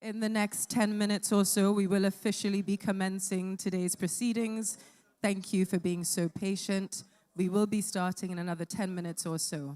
In the next 10 minutes or so, we will officially be commencing today's proceedings. Thank you for being so patient. We will be starting in another 10 minutes or so.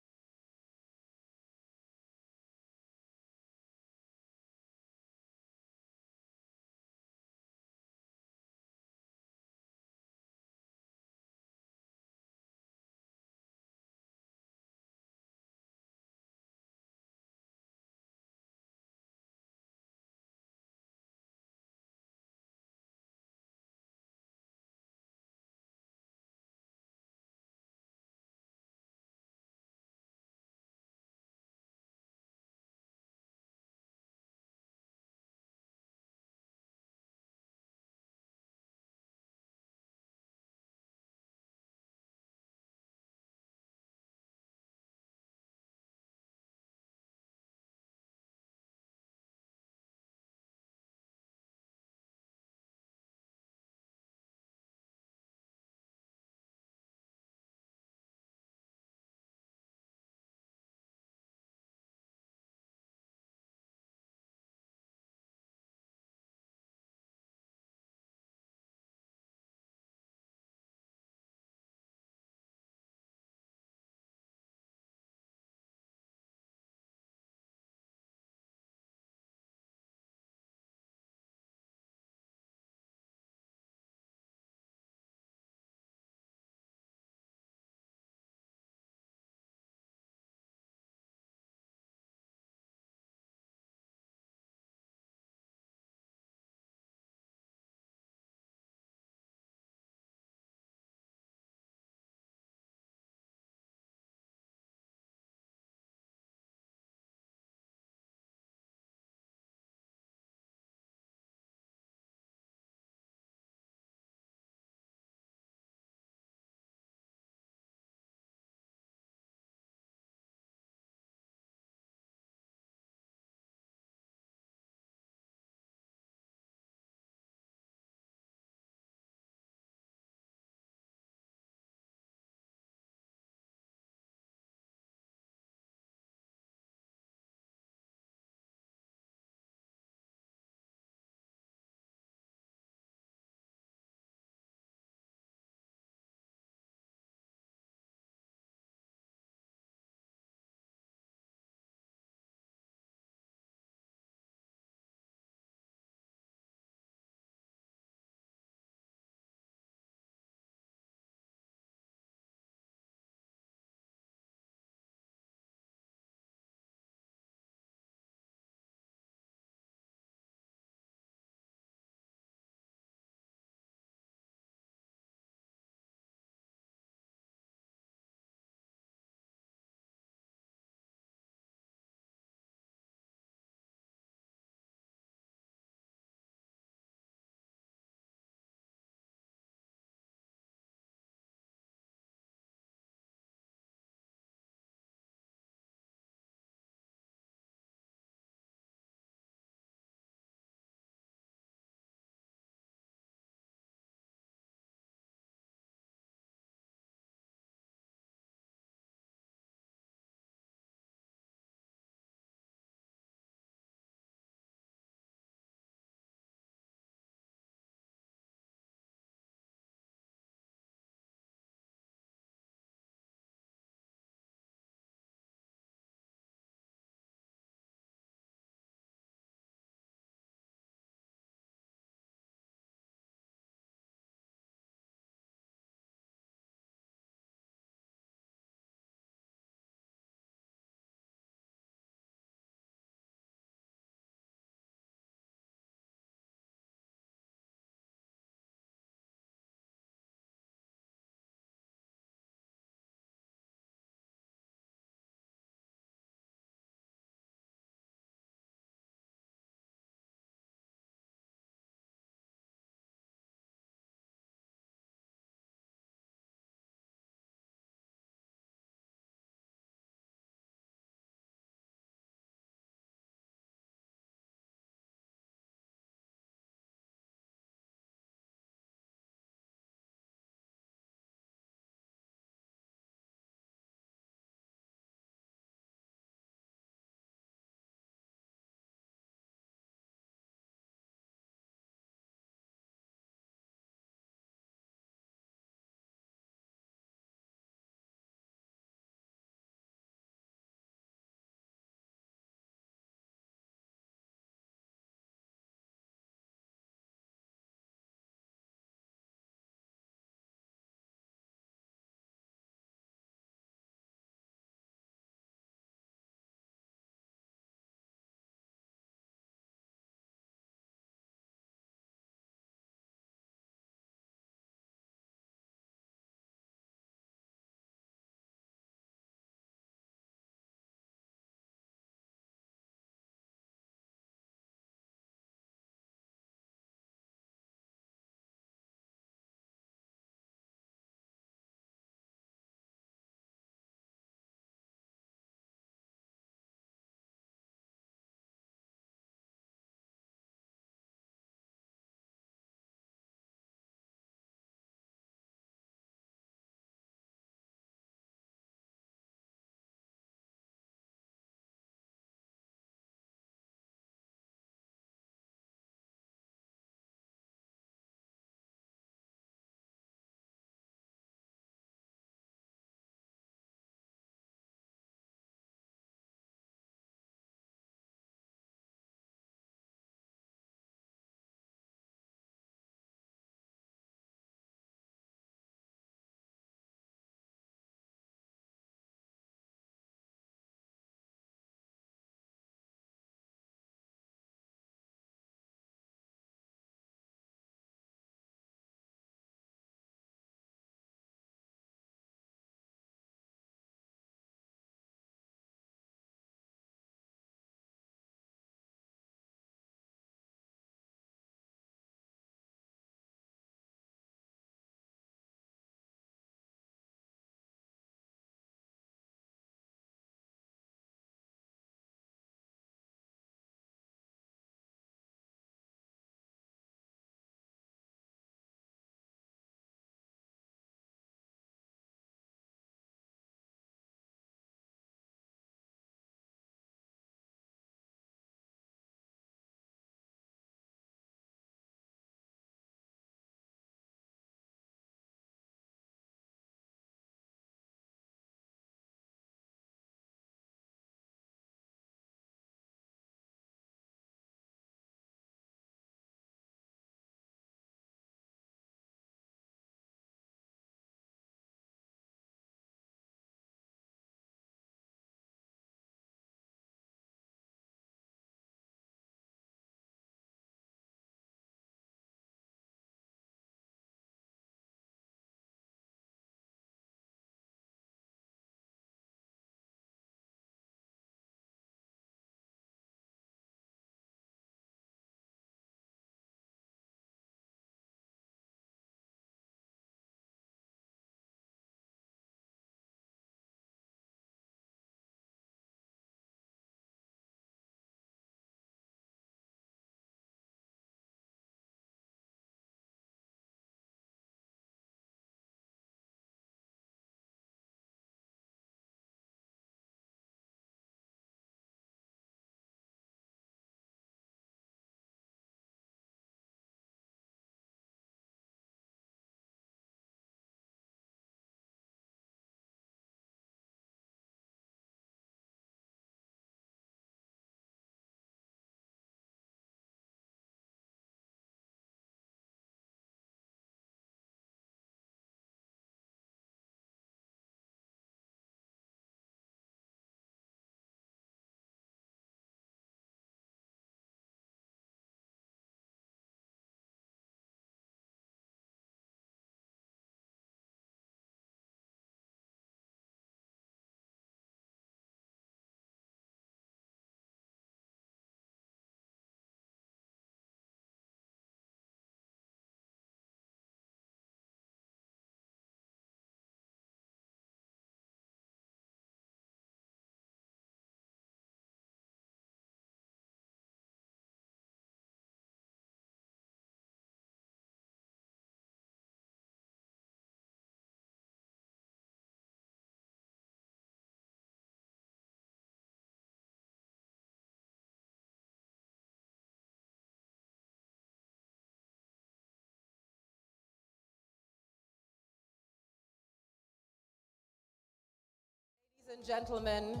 Ladies and gentlemen,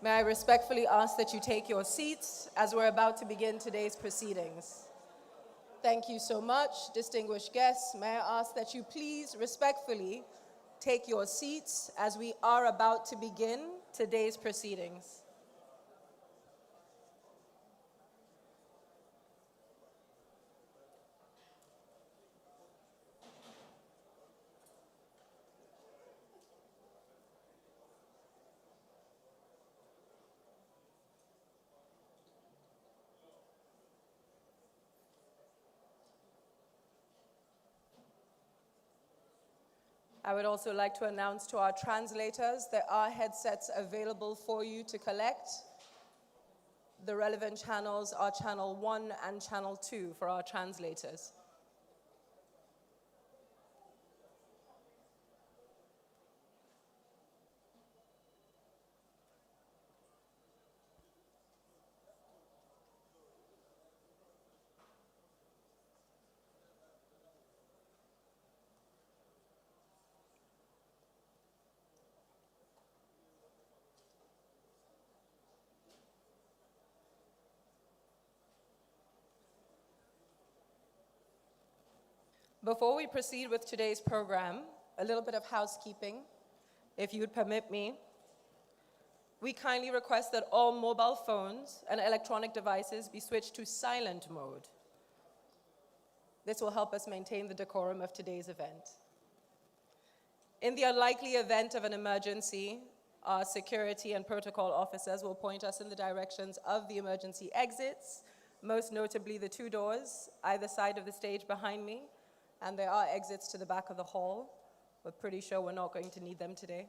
may I respectfully ask that you take your seats as we're about to begin today's proceedings. Thank you so much, distinguished guests. May I ask that you please respectfully take your seats as we are about to begin today's proceedings. I would also like to announce to our translators there are headsets available for you to collect. The relevant channels are channel 1 and channel 2 for our translators. Before we proceed with today's program, a little bit of housekeeping, if you would permit me. We kindly request that all mobile phones and electronic devices be switched to silent mode. This will help us maintain the decorum of today's event. In the unlikely event of an emergency, our security and protocol officers will point us in the directions of the emergency exits, most notably the 2 doors, either side of the stage behind me, and there are exits to the back of the hall. We're pretty sure we're not going to need them today.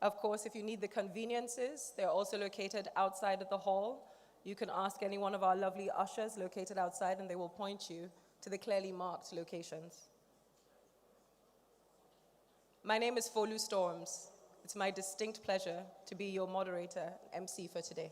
Of course, if you need the conveniences, they're also located outside of the hall. You can ask any one of our lovely ushers located outside and they will point you to the clearly marked locations. My name is Folu Storms. It's my distinct pleasure to be your moderator, MC for today.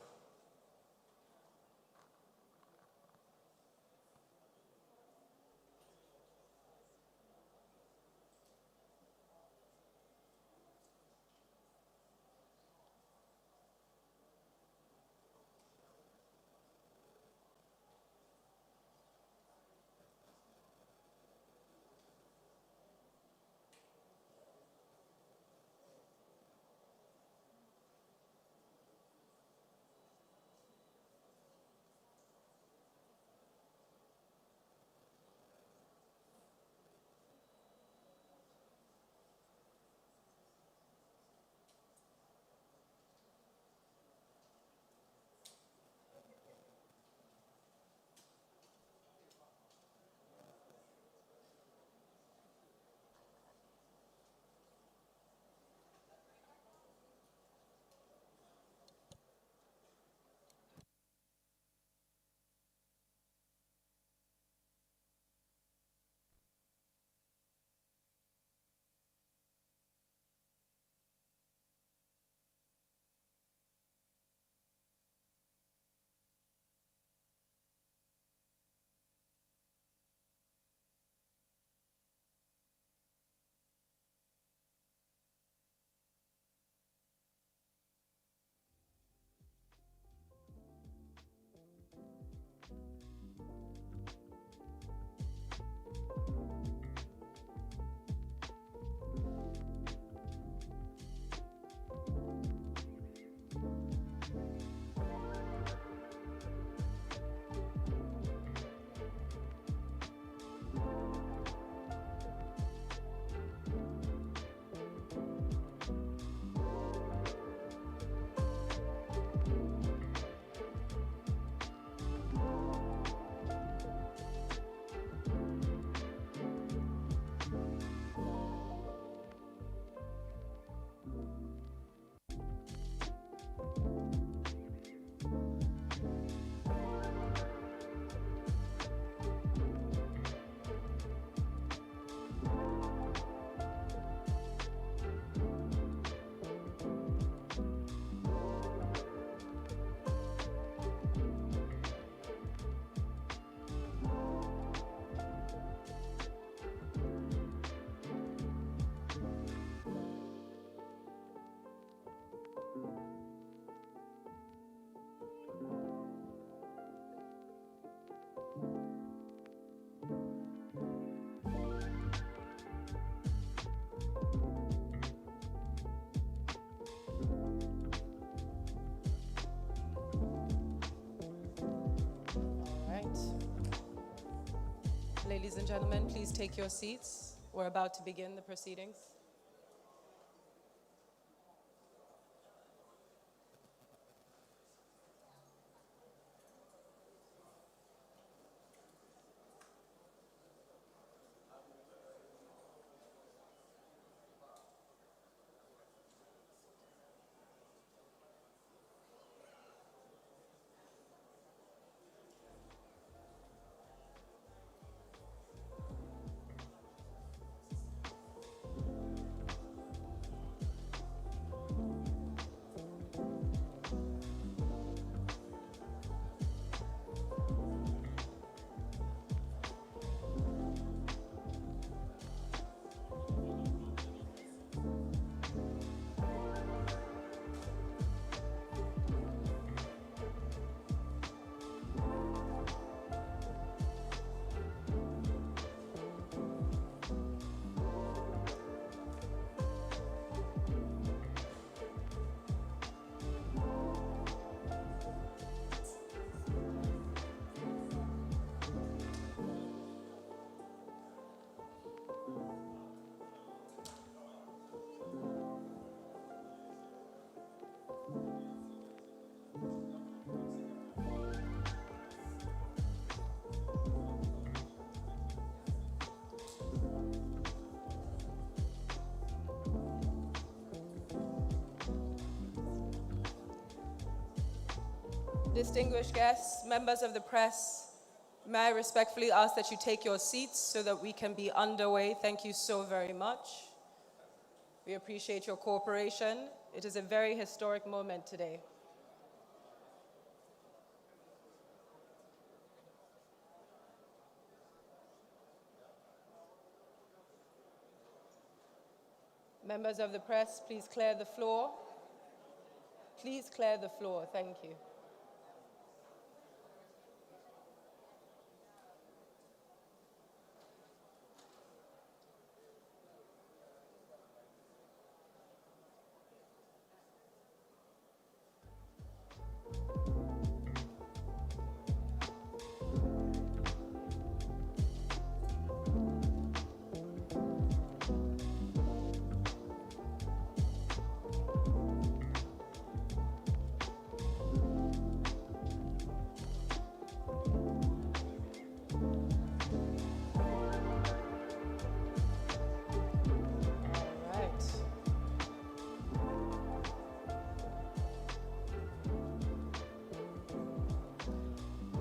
Ladies and gentlemen, please take your seats. We're about to begin the proceedings. Distinguished guests, members of the press, may I respectfully ask that you take your seats so that we can be underway. Thank you so very much. We appreciate your cooperation. It is a very historic moment today. Members of the press, please clear the floor. Please clear the floor. Thank you.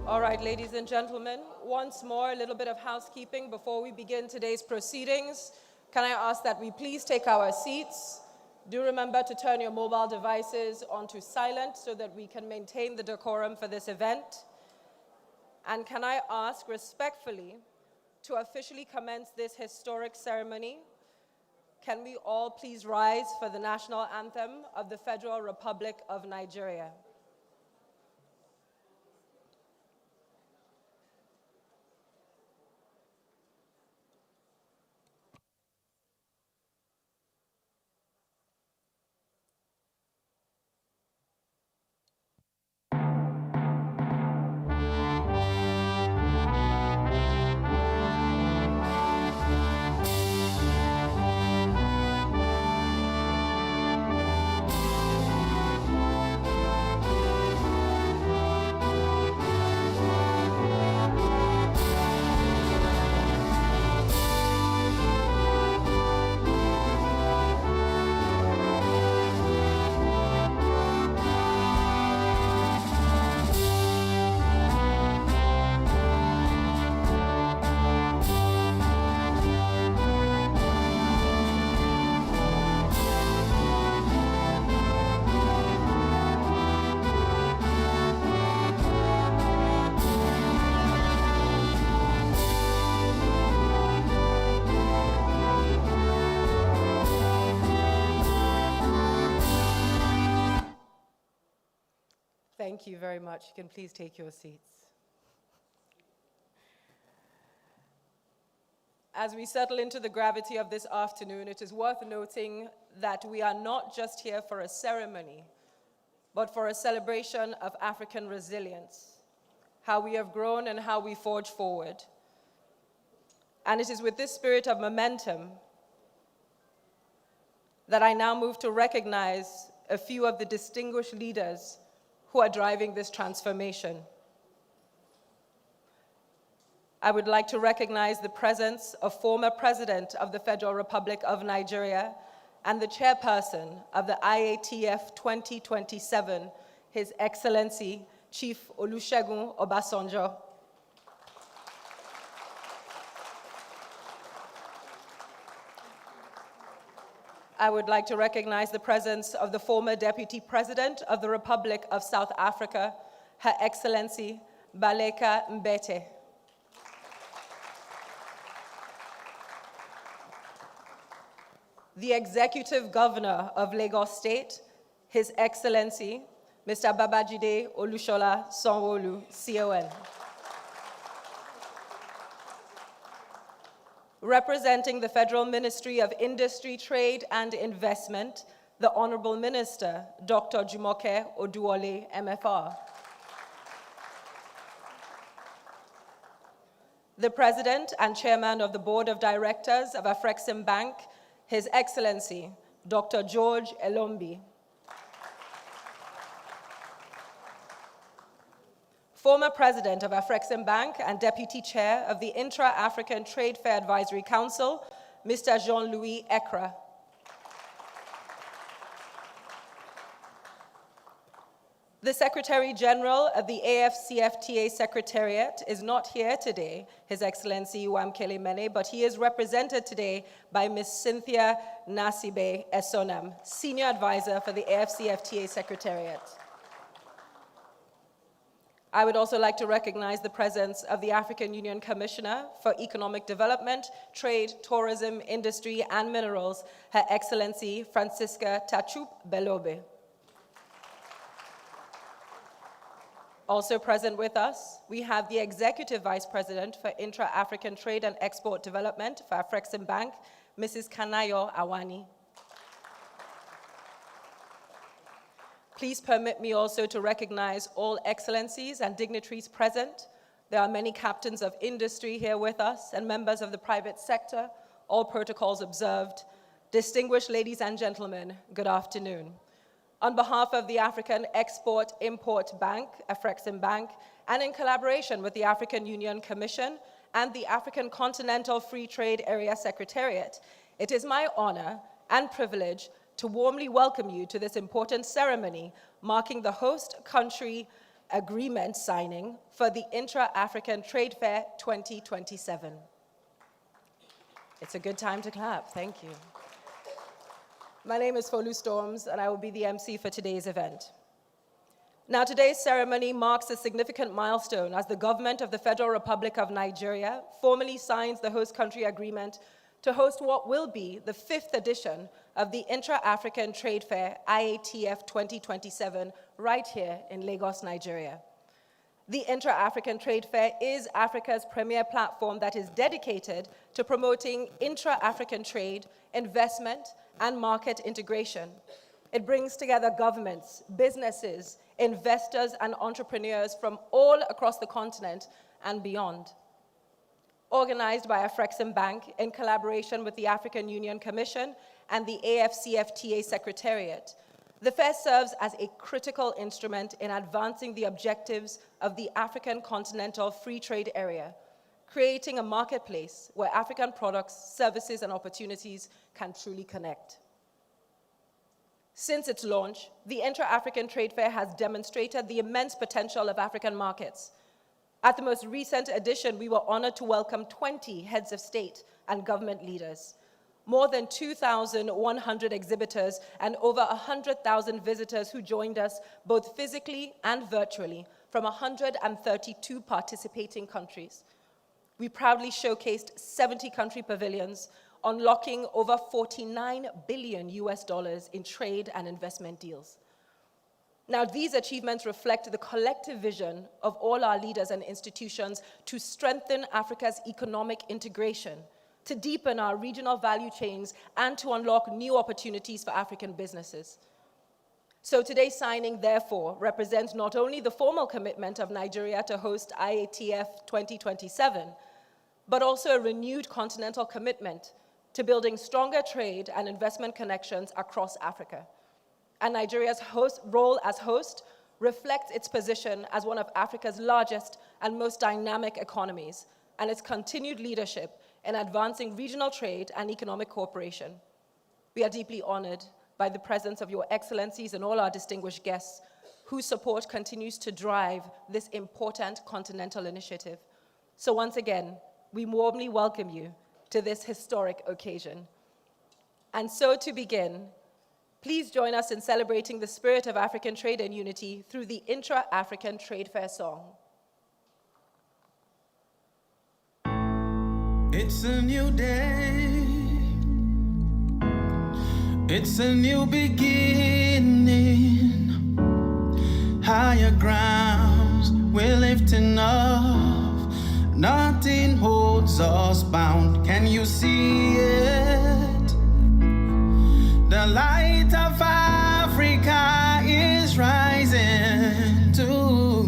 All right, ladies and gentlemen, once more, a little bit of housekeeping before we begin today's proceedings. Can I ask that we please take our seats? Do remember to turn your mobile devices onto silent so that we can maintain the decorum for this event. And can I ask respectfully to officially commence this historic ceremony? Can we all please rise for the national anthem of the Federal Republic of Nigeria? Thank you very much. You can please take your seats. As we settle into the gravity of this afternoon, it is worth noting that we are not just here for a ceremony, but for a celebration of African resilience, how we have grown and how we forge forward. And it is with this spirit of momentum that I now move to recognize a few of the distinguished leaders who are driving this transformation. I would like to recognize the presence of former President of the Federal Republic of Nigeria and the chairperson of the IATF 2027, His Excellency Chief Olusegun Obasanjo. I would like to recognize the presence of the former Deputy President of the Republic of South Africa, Her Excellency Baleka Mbete. The Executive Governor of Lagos State, His Excellency Mr. Babajide Olushola Sanwo-Olu, CON. Representing the Federal Ministry of Industry, Trade and Investment, the Honorable Minister, Dr. Jumoke Oduwole, MFR. The President and Chairman of the Board of Directors of AfCFTA Bank, His Excellency, Dr. George Elombi. Former President of AfCFTA Bank and Deputy Chair of the Intra-African Trade Fair Advisory Council, Mr. Jean-Louis Ekra. The Secretary General of the AfCFTA Secretariat is not here today, His Excellency Wamkele Mene, but he is represented today by Ms. Cynthia Nasibe Esonam, Senior Advisor for the AfCFTA Secretariat. I would also like to recognize the presence of the African Union Commissioner for Economic Development, Trade, Tourism, Industry, and Minerals, Her Excellency Francisca Tachup Belobe. Also present with us, we have the Executive Vice President for Intra-African Trade and Export Development for AfCFTA Bank, Mrs. Kanayo Awani. Please permit me also to recognize all excellencies and dignitaries present. There are many captains of industry here with us and members of the private sector, all protocols observed. Distinguished ladies and gentlemen, good afternoon. On behalf of the African Export-Import Bank, AfCFTA Bank, and in collaboration with the African Union Commission and the African Continental Free Trade Area Secretariat, it is my honor and privilege to warmly welcome you to this important ceremony marking the host country agreement signing for the Intra-African Trade Fair 2027. It's a good time to clap, thank you. My name is Folu Storms, and I will be the MC for today's event. Now, today's ceremony marks a significant milestone as the government of the Federal Republic of Nigeria formally signs the host country agreement to host what will be the 5th edition of the Intra-African Trade Fair, IATF 2027, right here in Lagos, Nigeria. The Intra-African Trade Fair is Africa's premier platform that is dedicated to promoting intra-African trade, investment, and market integration. It brings together governments, businesses, investors, and entrepreneurs from all across the continent and beyond. Organized by AfCFTA Bank in collaboration with the African Union Commission and the AfCFTA Secretariat, the fair serves as a critical instrument in advancing the objectives of the African Continental Free Trade Area, creating a marketplace where African products, services, and opportunities can truly connect. Since its launch, the Intra-African Trade Fair has demonstrated the immense potential of African markets. At the most recent edition, we were honored to welcome 20 heads of state and government leaders, more than 2,100 exhibitors, and over 100,000 visitors who joined us both physically and virtually from 132 participating countries. We proudly showcased 70 country pavilions, unlocking over $49 billion in trade and investment deals. Now, these achievements reflect the collective vision of all our leaders and institutions to strengthen Africa's economic integration, to deepen our regional value chains, and to unlock new opportunities for African businesses. So today's signing, therefore, represents not only the formal commitment of Nigeria to host IATF 2027, but also a renewed continental commitment to building stronger trade and investment connections across Africa. And Nigeria's role as host reflects its position as one of Africa's largest and most dynamic economies, and its continued leadership in advancing regional trade and economic cooperation. We are deeply honored by the presence of Your Excellencies and all our distinguished guests, whose support continues to drive this important continental initiative. So once again, we warmly welcome you to this historic occasion. And so to begin, please join us in celebrating the spirit of African trade and unity through the Intra-African Trade Fair song. It's a new day. It's a new beginning. Higher grounds we're lifting up. Nothing holds us bound. Can you see it? The light of Africa is rising to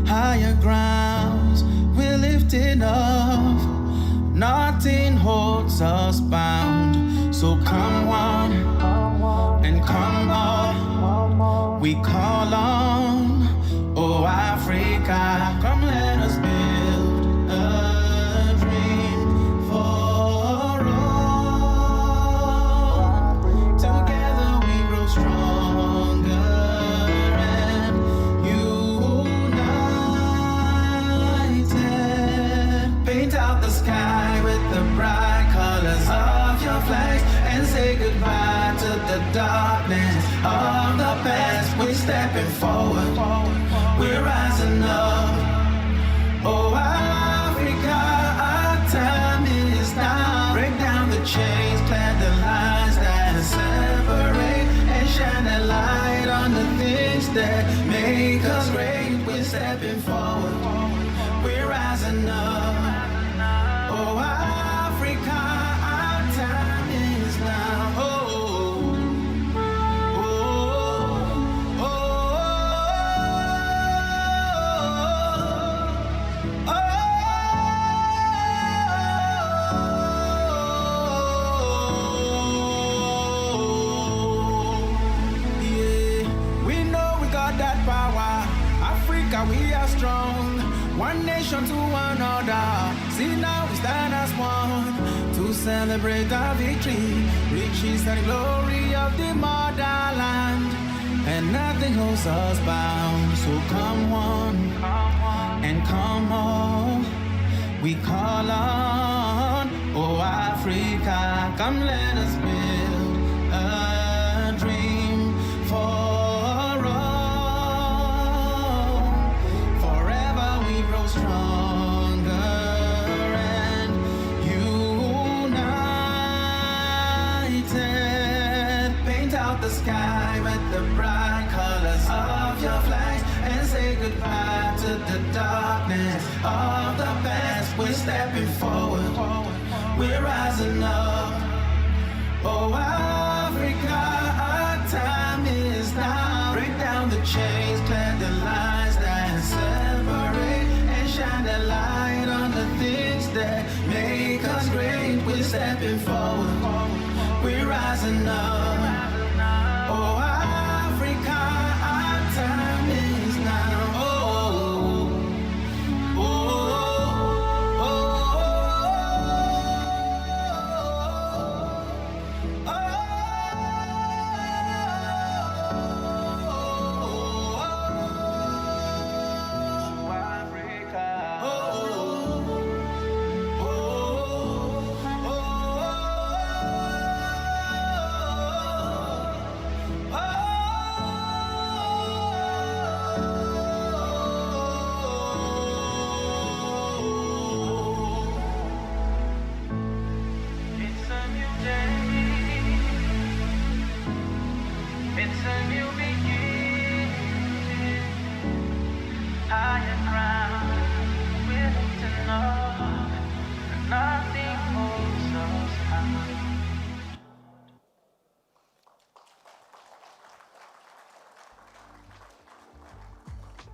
higher grounds. We're lifting up. Nothing holds us bound. So come on and come on. We call on, oh Africa, come let us build a dream for all. Together we grow stronger and united. Paint out the sky with the bright colors of your flags and say goodbye to the darkness of the past. We're stepping forward, we're rising up. Oh Africa, our time is now. Break down the chains, plant the lines that separate, and shine a light on the things that make us great. We're stepping forward, we're rising up. Oh Africa, our time is now. Oh, oh, oh, oh, oh, yeah. We know we got that power. Africa, we are strong. One nation to another. See now we stand as one to celebrate our victory. Riches and glory of the motherland, and nothing holds us bound. So come on and come on. We call on, oh Africa, come let us build a dream for all. Forever we grow stronger and united. Paint out the sky with the bright colors of your flags and say goodbye to the darkness of the past. We're stepping forward, we're rising up. Oh Africa, our time is now. Break down the chains, plant the lines that separate, and shine the light on the things that make us great. We're stepping forward, we're rising up. Oh Africa, our time is now. Oh, oh, oh, oh, oh, Africa. Oh, oh, it's a new day. It's a new beginning. Higher ground, we're lifting up. Nothing holds us bound.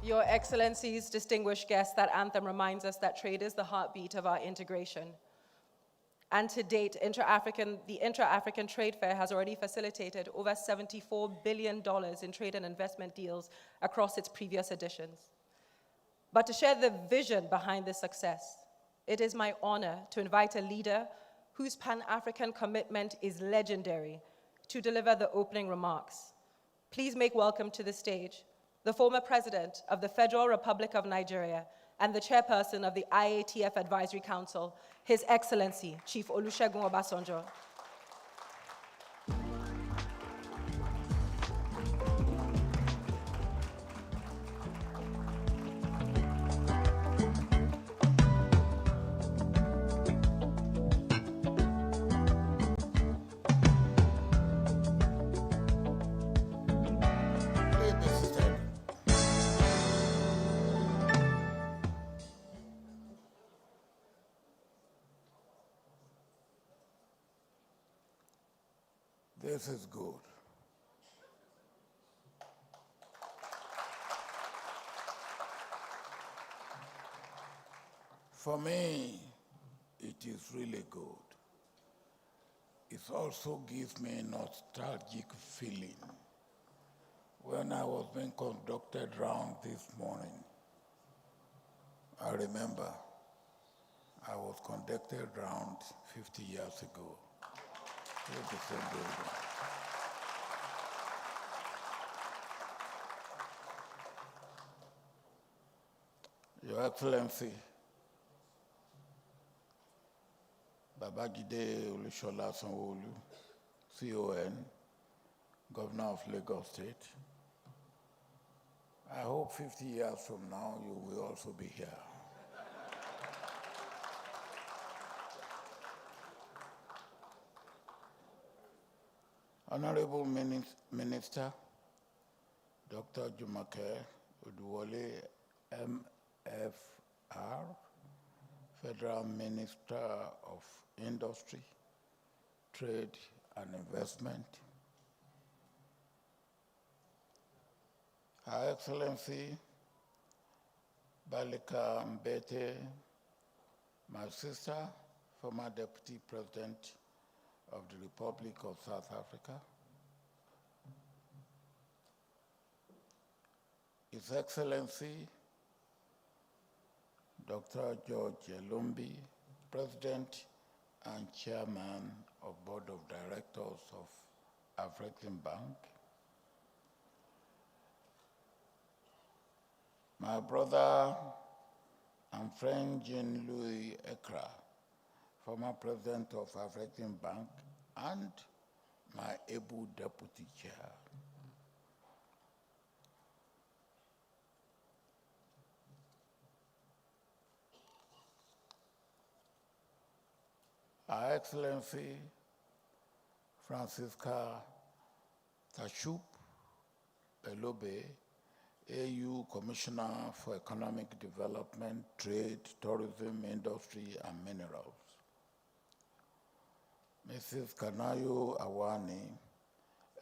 Your Excellencies, distinguished guests, that anthem reminds us that trade is the heartbeat of our integration. And to date, the Intra-African Trade Fair has already facilitated over $74 billion in trade and investment deals across its previous editions. But to share the vision behind this success, it is my honor to invite a leader whose Pan-African commitment is legendary to deliver the opening remarks. Please make welcome to the stage the former President of the Federal Republic of Nigeria and the Chairperson of the IATF Advisory Council, His Excellency, Chief Olusegun Obasanjo. This is good. For me, it is really good. It also gives me a nostalgic feeling. When I was being conducted round this morning, I remember I was conducted round 50 years ago. With the same building. Your Excellency, Babajide Olusola Sanwo-Olu, CON, Governor of Lagos State, I hope 50 years from now you will also be here. Honorable Minister, Dr. Jumake Oduwole, MFR, Federal Minister of Industry, Trade and Investment, Her Excellency Balika Mbete, my sister, former Deputy President of the Republic of South Africa, His Excellency Dr. George Elumbi, President and Chairman of Board of Directors of African Bank, my brother and friend Jean-Louis Ekra, former President of African Bank, and my able Deputy Chair. Her Excellency Francisca Tashup Belobe, AU Commissioner for Economic Development, Trade, Tourism, Industry, and Minerals. Mrs. Kanayo Awani,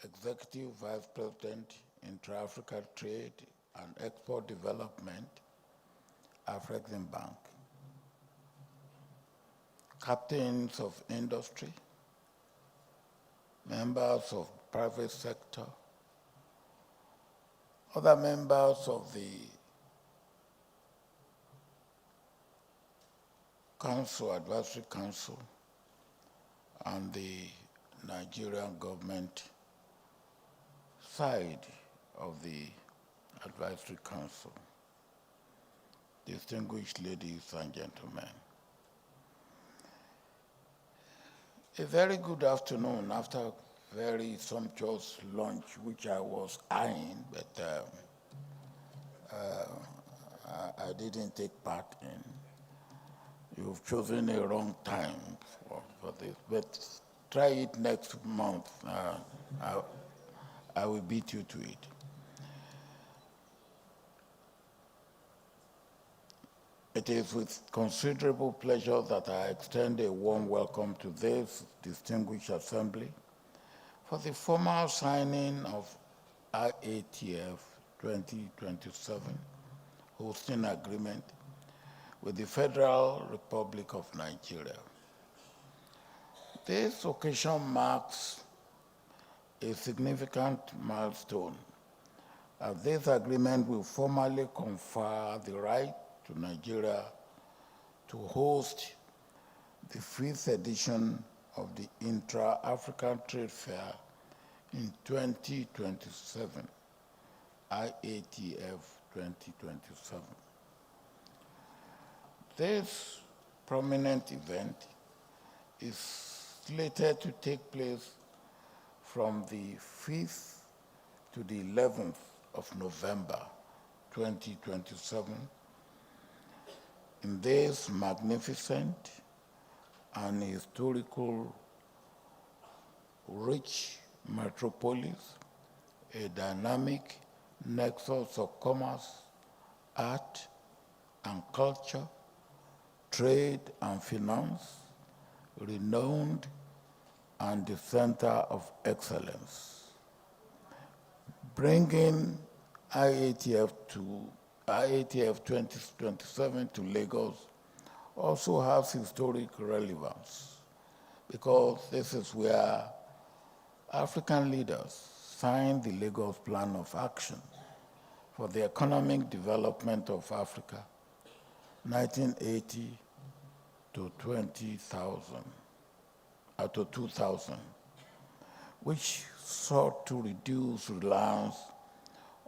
Executive Vice President, Intra-African Trade and Export Development, African Bank. Captains of industry, members of private sector, other members of the Council, Advisory Council, and the Nigerian government side of the Advisory Council, distinguished ladies and gentlemen. A very good afternoon after a very sumptuous lunch, which I was eyeing, but I didn't take part in. You've chosen a wrong time for this, but try it next month. I will beat you to it. It is with considerable pleasure that I extend a warm welcome to this distinguished assembly for the formal signing of IATF 2027 hosting agreement with the Federal Republic of Nigeria. This occasion marks a significant milestone, as this agreement will formally confer the right to Nigeria to host the 5th edition of the Intra-African Trade Fair in 2027, IATF 2027. This prominent event is slated to take place from the 5th to the 11th of November 2027 in this magnificent and historical rich metropolis, a dynamic nexus of commerce, art and culture, trade and finance, renowned and the center of excellence. Bringing IATF 2027 to Lagos also has historic relevance, because this is where African leaders signed the Lagos Plan of Action for the Economic Development of Africa, 1980 to 2000, which sought to reduce reliance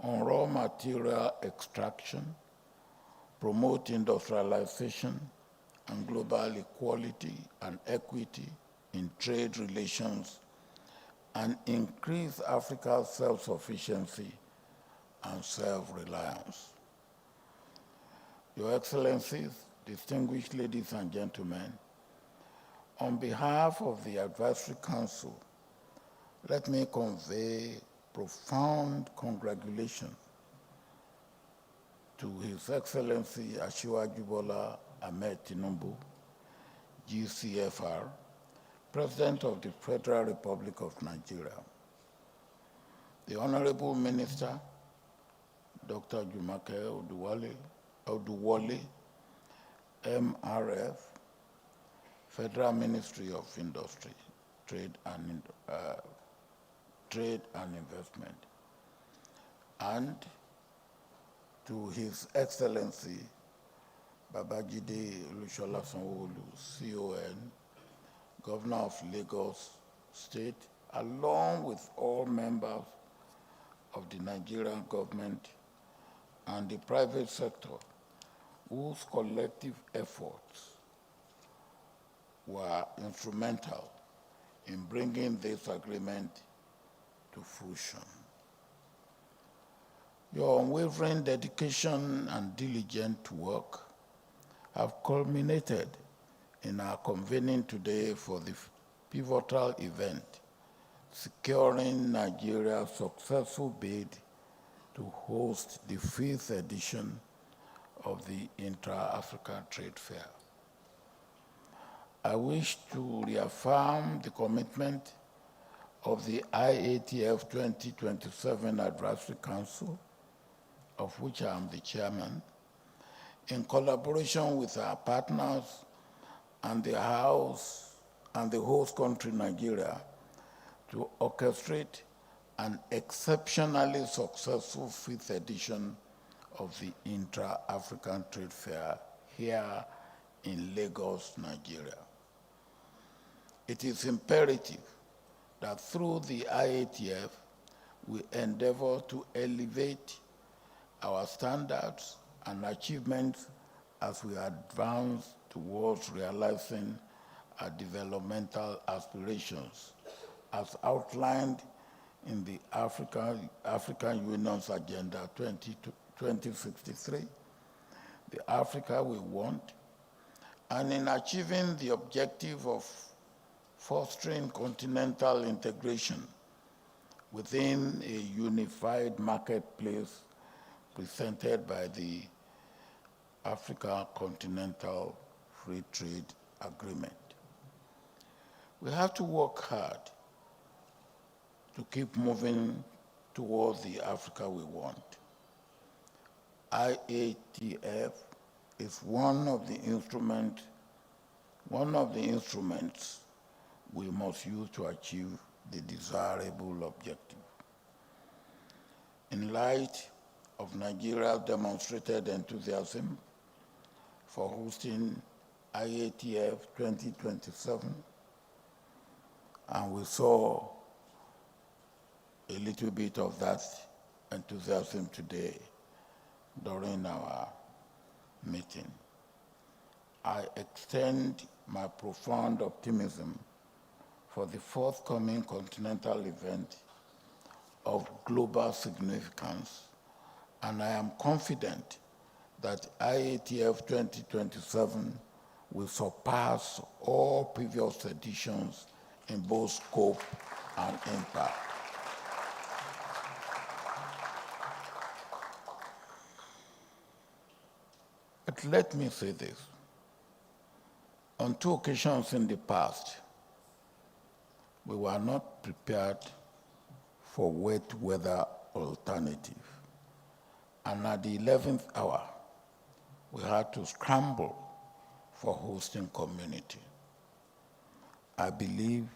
on raw material extraction, promote industrialization and global equality and equity in trade relations, and increase Africa's self-sufficiency and self-reliance. Your Excellencies, distinguished ladies and gentlemen, on behalf of the Advisory Council, let me convey profound congratulations to His Excellency Asiwaju Bola Ahmed Tinubu, GCFR, President of the Federal Republic of Nigeria, the Honorable Minister, Dr. Jumake Oduwole, MRF, Federal Ministry of Industry, Trade and Investment, and to His Excellency Babajide Olusola Sanwo-Olu, CON, Governor of Lagos State, along with all members of the Nigerian government and the private sector, whose collective efforts were instrumental in bringing this agreement to fruition. Your unwavering dedication and diligent work have culminated in our convening today for the pivotal event, securing Nigeria's successful bid to host the 5th edition of the Intra-African Trade Fair. I wish to reaffirm the commitment of the IATF 2027 Advisory Council, of which I am the chairman, in collaboration with our partners and the host country, Nigeria, to orchestrate an exceptionally successful 5th edition of the Intra-African Trade Fair here in Lagos, Nigeria. It is imperative that through the IATF, we endeavor to elevate our standards and achievements as we advance towards realizing our developmental aspirations, as outlined in the African Union's Agenda 2063, the Africa we want, and in achieving the objective of fostering continental integration within a unified marketplace presented by the Africa Continental Free Trade Agreement. We have to work hard to keep moving towards the Africa we want. IATF is one of the instruments we must use to achieve the desirable objective. In light of Nigeria's demonstrated enthusiasm for hosting IATF 2027, and we saw a little bit of that enthusiasm today during our meeting, I extend my profound optimism for the forthcoming Continental event of global significance, and I am confident that IATF 2027 will surpass all previous editions in both scope and impact. But let me say this. On 2 occasions in the past, we were not prepared for wet weather alternative. And at the 11th hour, we had to scramble for hosting community. I believe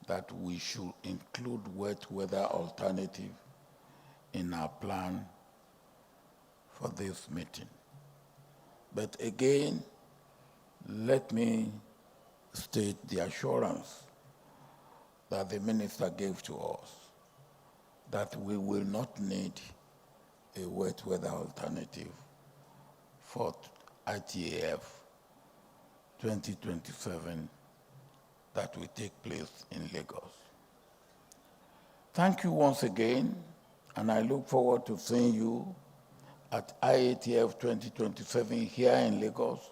that we should include wet weather alternative in our plan for this meeting. But again, let me state the assurance that the minister gave to us that we will not need a wet weather alternative for IATF 2027 that will take place in Lagos. Thank you once again, and I look forward to seeing you at IATF 2027 here in Lagos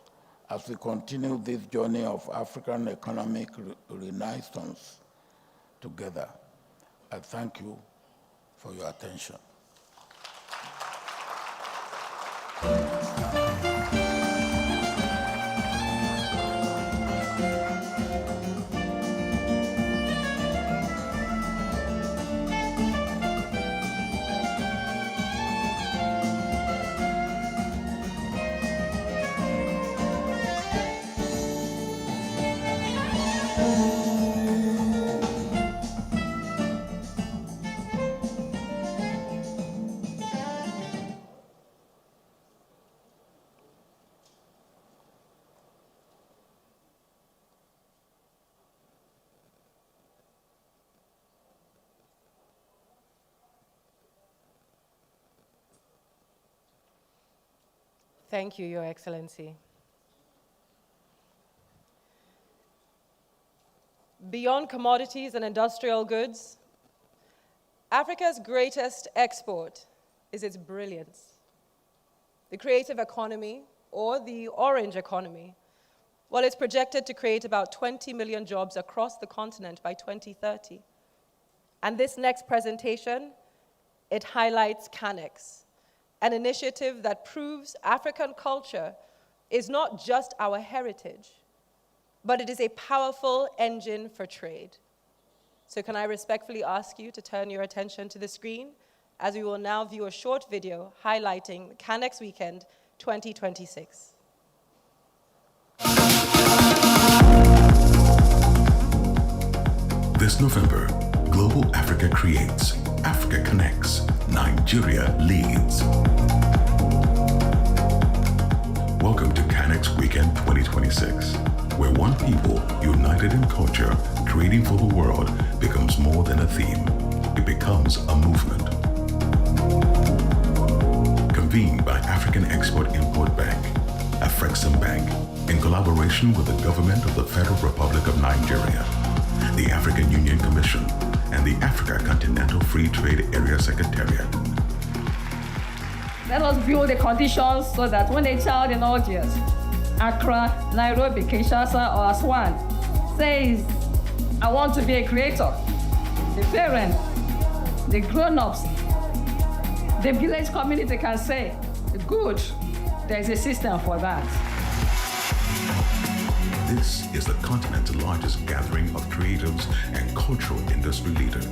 as we continue this journey of African economic renaissance together. I thank you for your attention. Thank you, Your Excellency. Beyond commodities and industrial goods, Africa's greatest export is its brilliance. The creative economy, or the orange economy, well, it's projected to create about 20 million jobs across the continent by 2030. And this next presentation, it highlights CANEX, an initiative that proves African culture is not just our heritage, but it is a powerful engine for trade. So can I respectfully ask you to turn your attention to the screen as we will now view a short video highlighting the CANEX Weekend 2026. This November, Global Africa creates, Africa connects, Nigeria leads. Welcome to CANEX Weekend 2026, where one people, united in culture, creating for the world, becomes more than a theme. It becomes a movement. Convened by African Export-Import Bank, AfCFTA Bank, in collaboration with the government of the Federal Republic of Nigeria, the African Union Commission, and the Africa Continental Free Trade Area Secretariat. Let us build the conditions so that when a child in audience, Accra, Nairobi, Kinshasa, or Aswan, says, I want to be a creator, the parents, the grown-ups, the village community can say, good, there's a system for that. This is the continent's largest gathering of creatives and cultural industry leaders.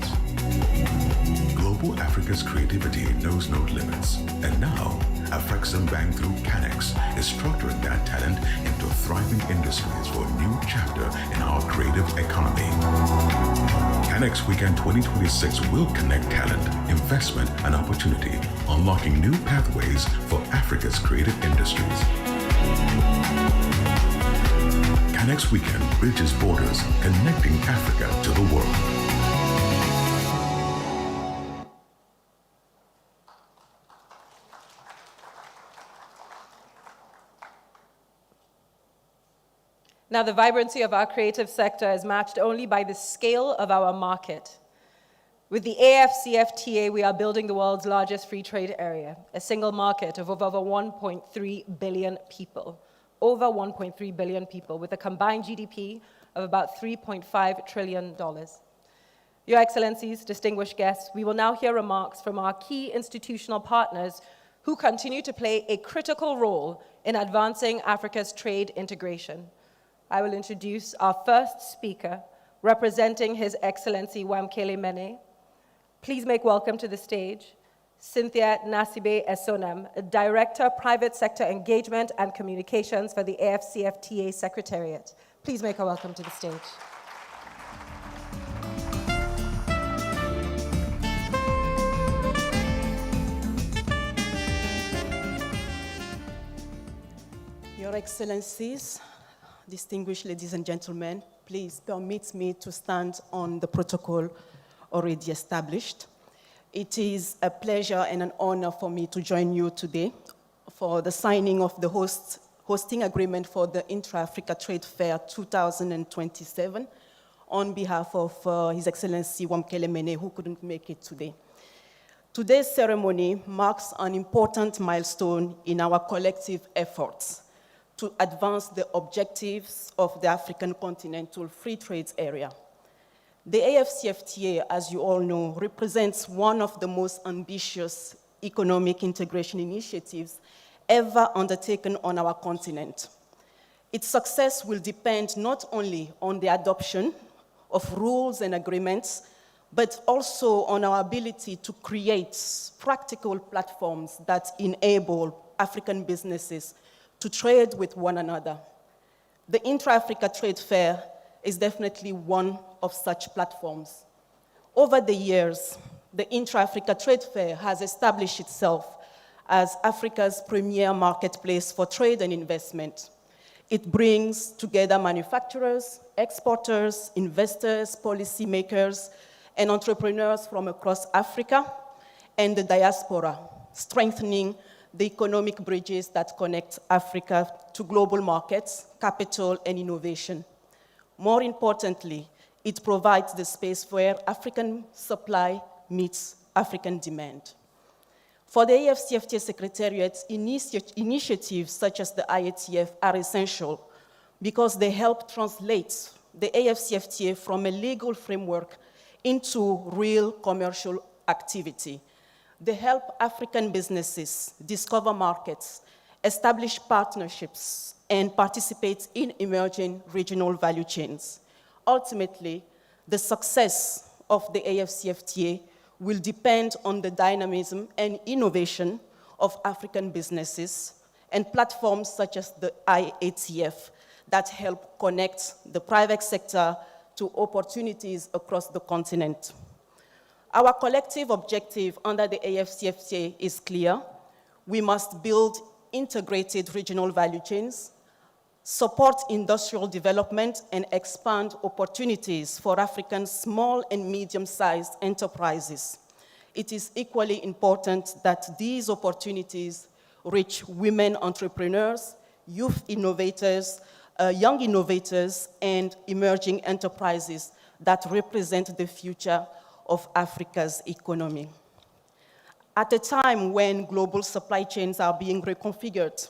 Global Africa's creativity knows no limits, and now AfCFTA Bank through Canex is structuring that talent into thriving industries for a new chapter in our creative economy. Canex Weekend 2026 will connect talent, investment, and opportunity, unlocking new pathways for Africa's creative industries. Canex Weekend bridges borders, connecting Africa to the world. Now, the vibrancy of our creative sector is matched only by the scale of our market. With the AfCFTA, we are building the world's largest free trade area, a single market of over 1.3 billion people. Over 1.3 billion people, with a combined GDP of about $3.5 trillion. Your Excellencies, distinguished guests, we will now hear remarks from our key institutional partners who continue to play a critical role in advancing Africa's trade integration. I will introduce our first speaker, representing His Excellency Wamkele Mene. Please make welcome to the stage Cynthia Nasibe Esonem, Director, Private Sector Engagement and Communications for the AfCFTA Secretariat. Please make her welcome to the stage. Your Excellencies, distinguished ladies and gentlemen, please permit me to stand on the protocol already established. It is a pleasure and an honor for me to join you today for the signing of the hosting agreement for the Intra-African Trade Fair 2027 on behalf of His Excellency Wamkele Mene, who couldn't make it today. Today's ceremony marks an important milestone in our collective efforts to advance the objectives of the African Continental Free Trade Area. The AfCFTA, as you all know, represents one of the most ambitious economic integration initiatives ever undertaken on our continent. Its success will depend not only on the adoption of rules and agreements, but also on our ability to create practical platforms that enable African businesses to trade with one another. The Intra-African Trade Fair is definitely one of such platforms. Over the years, the Intra-African Trade Fair has established itself as Africa's premier marketplace for trade and investment. It brings together manufacturers, exporters, investors, policymakers, and entrepreneurs from across Africa and the diaspora, strengthening the economic bridges that connect Africa to global markets, capital, and innovation. More importantly, it provides the space where African supply meets African demand. For the AfCFTA Secretariat, initiatives such as the IATF are essential because they help translate the AfCFTA from a legal framework into real commercial activity. They help African businesses discover markets, establish partnerships, and participate in emerging regional value chains. Ultimately, the success of the AfCFTA will depend on the dynamism and innovation of African businesses and platforms such as the IATF that help connect the private sector to opportunities across the continent. Our collective objective under the AfCFTA is clear. We must build integrated regional value chains, support industrial development, and expand opportunities for African small and medium-sized enterprises. It is equally important that these opportunities reach women entrepreneurs, youth innovators, young innovators, and emerging enterprises that represent the future of Africa's economy. At a time when global supply chains are being reconfigured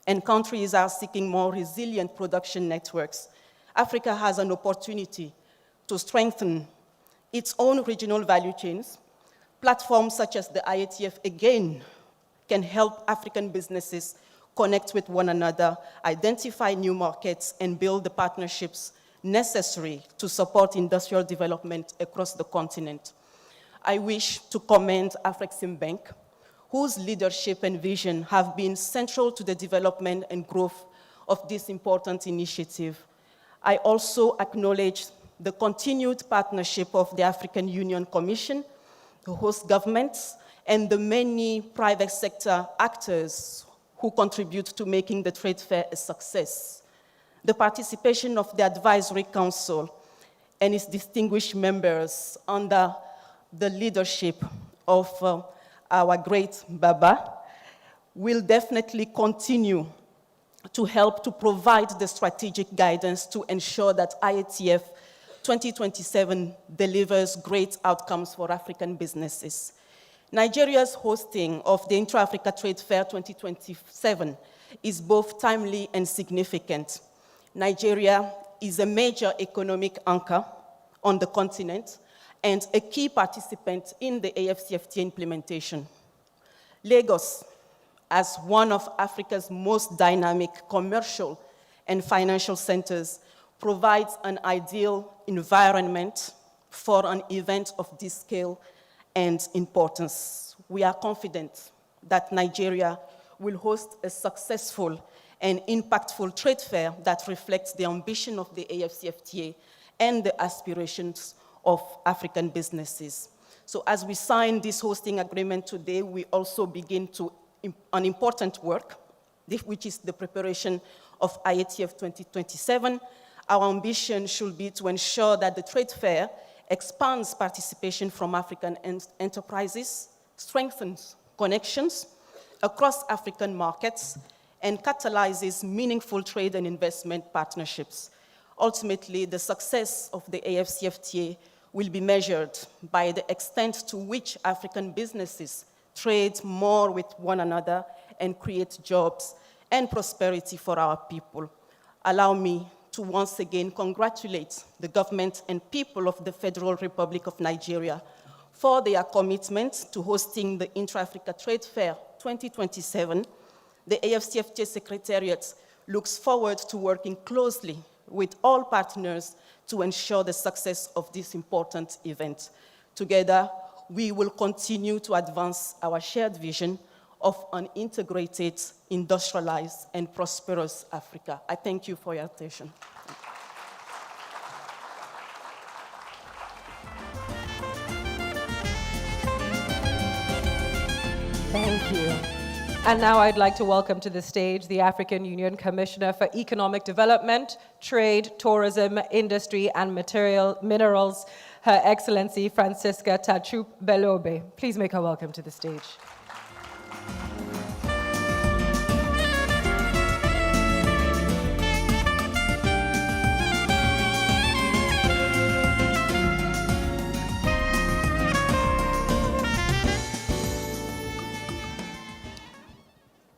and countries are seeking more resilient production networks, Africa has an opportunity to strengthen its own regional value chains. Platforms such as the IATF, again, can help African businesses connect with one another, identify new markets, and build the partnerships necessary to support industrial development across the continent. I wish to commend AfCFTA Bank, whose leadership and vision have been central to the development and growth of this important initiative. I also acknowledge the continued partnership of the African Union Commission, the host governments, and the many private sector actors who contribute to making the trade fair a success. The participation of the Advisory Council and its distinguished members under the leadership of our great Baba will definitely continue to help to provide the strategic guidance to ensure that IATF 2027 delivers great outcomes for African businesses. Nigeria's hosting of the Intra-African Trade Fair 2027 is both timely and significant. Nigeria is a major economic anchor on the continent and a key participant in the AfCFTA implementation. Lagos, as one of Africa's most dynamic commercial and financial centers, provides an ideal environment for an event of this scale and importance. We are confident that Nigeria will host a successful and impactful trade fair that reflects the ambition of the AfCFTA and the aspirations of African businesses. So as we sign this hosting agreement today, we also begin an important work, which is the preparation of IATF 2027. Our ambition should be to ensure that the trade fair expands participation from African enterprises, strengthens connections across African markets, and catalyzes meaningful trade and investment partnerships. Ultimately, the success of the AfCFTA will be measured by the extent to which African businesses trade more with one another and create jobs and prosperity for our people. Allow me to once again congratulate the government and people of the Federal Republic of Nigeria for their commitment to hosting the Intra-Africa Trade Fair 2027. The AfCFTA Secretariat looks forward to working closely with all partners to ensure the success of this important event. Together, we will continue to advance our shared vision of an integrated, industrialized, and prosperous Africa. I thank you for your attention. Thank you. And now I'd like to welcome to the stage the African Union Commissioner for Economic Development, Trade, Tourism, Industry, and Minerals, Her Excellency Francisca Tachup Belobe. Please make her welcome to the stage.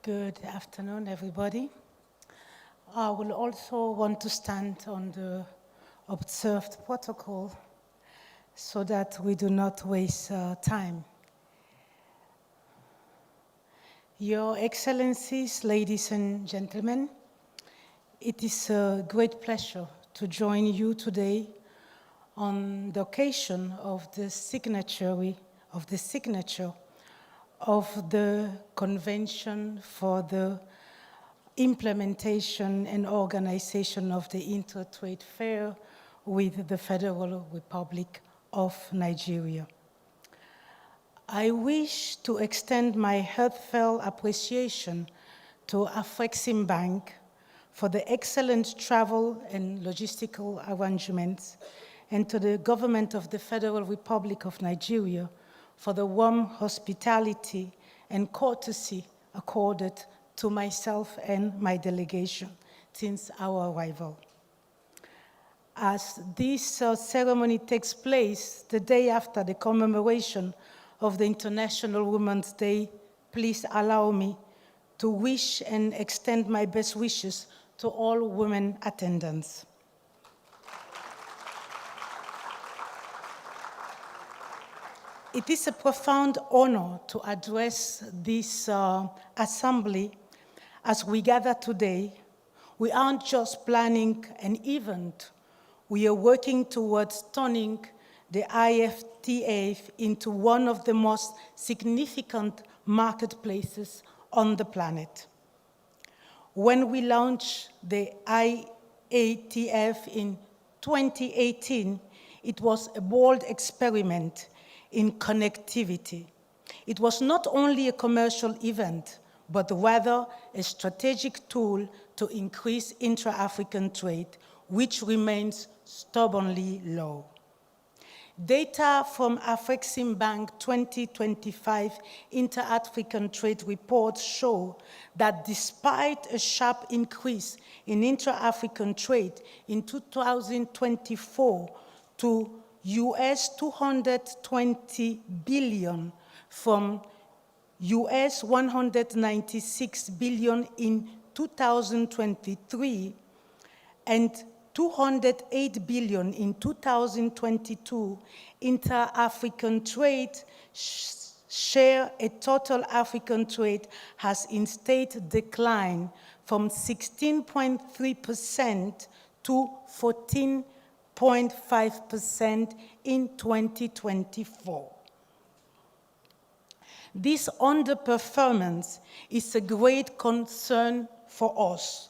Good afternoon, everybody. I will also want to stand on the observed protocol so that we do not waste time. Your Excellencies, ladies and gentlemen, it is a great pleasure to join you today on the occasion of the signature of the Convention for the Implementation and Organization of the Inter-Trade Fair with the Federal Republic of Nigeria. I wish to extend my heartfelt appreciation to AfCFTA for the excellent travel and logistical arrangements, and to the government of the Federal Republic of Nigeria for the warm hospitality and courtesy accorded to myself and my delegation since our arrival. As this ceremony takes place the day after the commemoration of the International Women's Day, please allow me to wish and extend my best wishes to all women attendants. It is a profound honor to address this assembly as we gather today. We aren't just planning an event, we are working towards turning the IATF into one of the most significant marketplaces on the planet. When we launched the IATF in 2018, it was a bold experiment in connectivity. It was not only a commercial event, but rather a strategic tool to increase intra-African trade, which remains stubbornly low. Data from AfCFTA 2025 Intra-African Trade Report show that despite a sharp increase in intra-African trade in 2024 to US 220 billion from US 196 billion in 2023 and 208 billion in 2022, inter-African trade share a total African trade has instead declined from 16.3% to 14.5% in 2024. This underperformance is a great concern for us.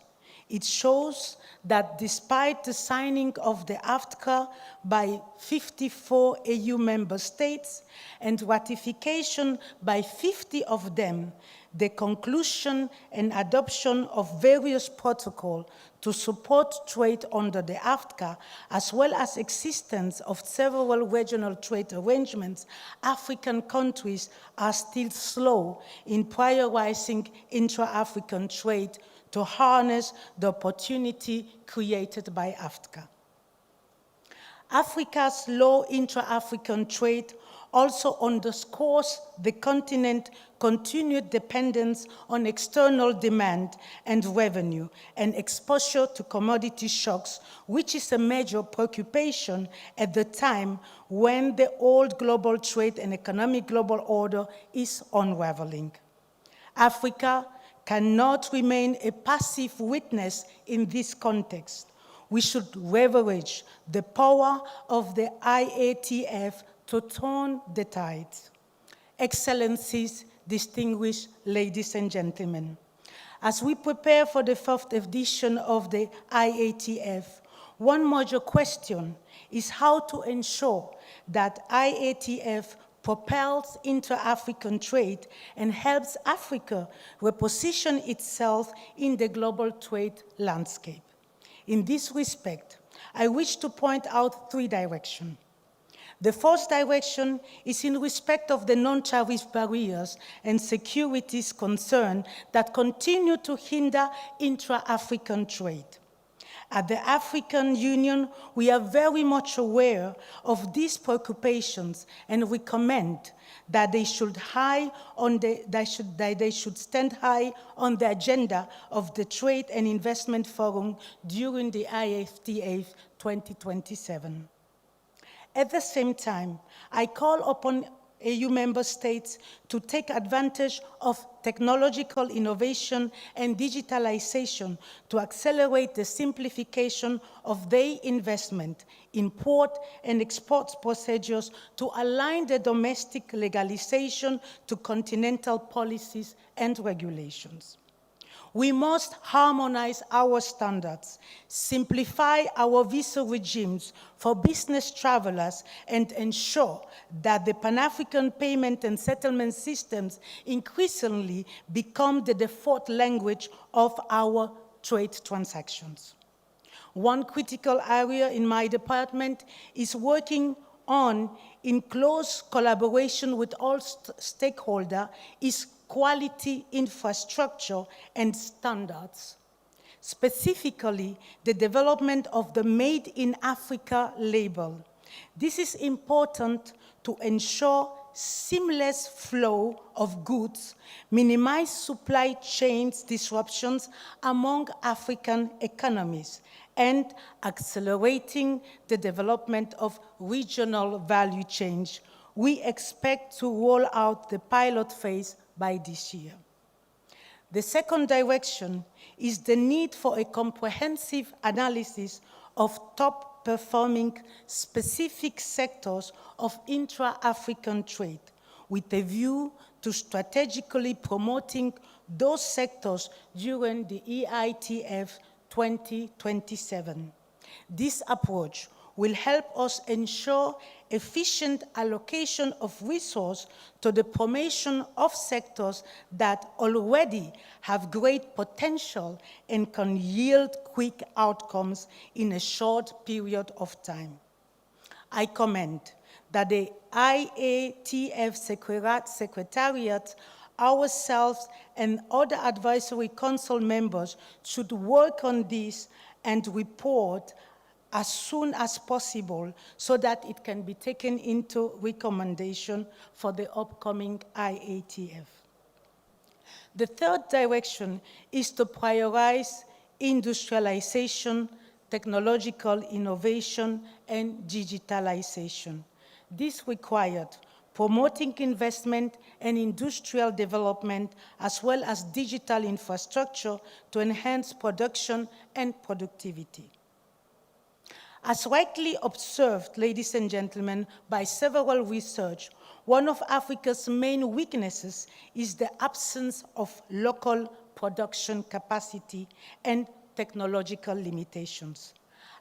It shows that despite the signing of the AfCFTA by 54 AU member states and ratification by 50 of them, the conclusion and adoption of various protocols to support trade under the AfCFTA, as well as existence of several regional trade arrangements, African countries are still slow in prioritizing intra-African trade to harness the opportunity created by AfCFTA. Africa's low intra-African trade also underscores the continent's continued dependence on external demand and revenue and exposure to commodity shocks, which is a major preoccupation at the time when the old global trade and economic global order is unraveling. Africa cannot remain a passive witness in this context. We should leverage the power of the IATF to turn the tides. Excellencies, distinguished ladies and gentlemen, as we prepare for the 4th edition of the IATF, one major question is how to ensure that IATF propels inter-African trade and helps Africa reposition itself in the global trade landscape. In this respect, I wish to point out 3 directions. The first direction is in respect of the non-tariff barriers and securities concerns that continue to hinder intra-African trade. At the African Union, we are very much aware of these preoccupations and recommend that they should stand high on the agenda of the Trade and Investment Forum during the IATF 2027. At the same time, I call upon AU member states to take advantage of technological innovation and digitalization to accelerate the simplification of their investment, import and export procedures to align the domestic legalization to continental policies and regulations. We must harmonize our standards, simplify our visa regimes for business travelers, and ensure that the Pan-African payment and settlement systems increasingly become the default language of our trade transactions. One critical area in my department is working on, in close collaboration with all stakeholders, is quality infrastructure and standards. Specifically, the development of the Made in Africa label. This is important to ensure seamless flow of goods, minimize supply chains disruptions among African economies, and accelerating the development of regional value chains. We expect to roll out the pilot phase by this year. The second direction is the need for a comprehensive analysis of top-performing specific sectors of intra-African trade with a view to strategically promoting those sectors during the EITF 2027. This approach will help us ensure efficient allocation of resource to the promotion of sectors that already have great potential and can yield quick outcomes in a short period of time. I commend that the IATF Secretariat, ourselves, and other advisory council members should work on this and report as soon as possible so that it can be taken into recommendation for the upcoming IATF. The third direction is to prioritize industrialization, technological innovation, and digitalization. This required promoting investment and industrial development, as well as digital infrastructure to enhance production and productivity. As rightly observed, ladies and gentlemen, by several research, one of Africa's main weaknesses is the absence of local production capacity and technological limitations.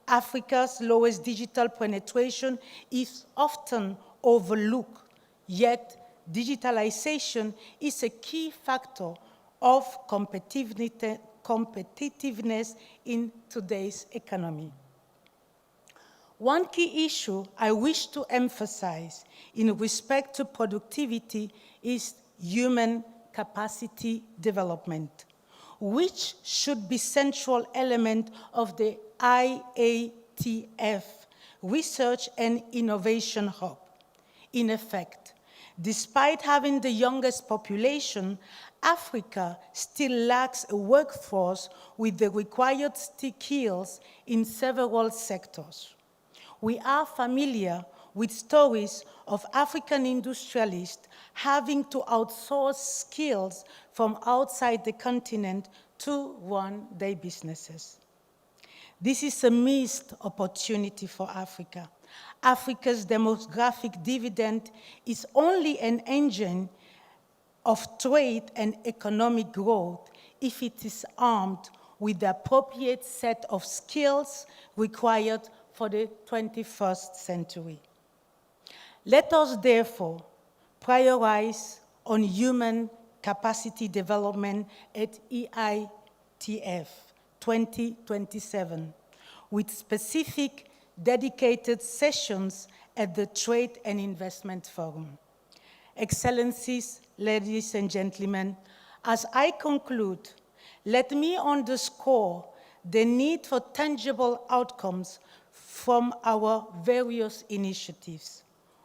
Africa's lowest digital penetration is often overlooked, yet digitalization is a key factor of competitiveness in today's economy. One key issue I wish to emphasize in respect to productivity is human capacity development, which should be central element of the IATF Research and Innovation Hub. In effect, despite having the youngest population, Africa still lacks a workforce with the required skills in several sectors. We are familiar with stories of African industrialists having to outsource skills from outside the continent to run their businesses. This is a missed opportunity for Africa. Africa's demographic dividend is only an engine of trade and economic growth if it is armed with the appropriate set of skills required for the 21st century. Let us therefore prioritize on human capacity development at EITF 2027 with specific dedicated sessions at the Trade and Investment Forum. Excellencies, ladies and gentlemen, as I conclude, let me underscore the need for tangible outcomes from our various initiatives.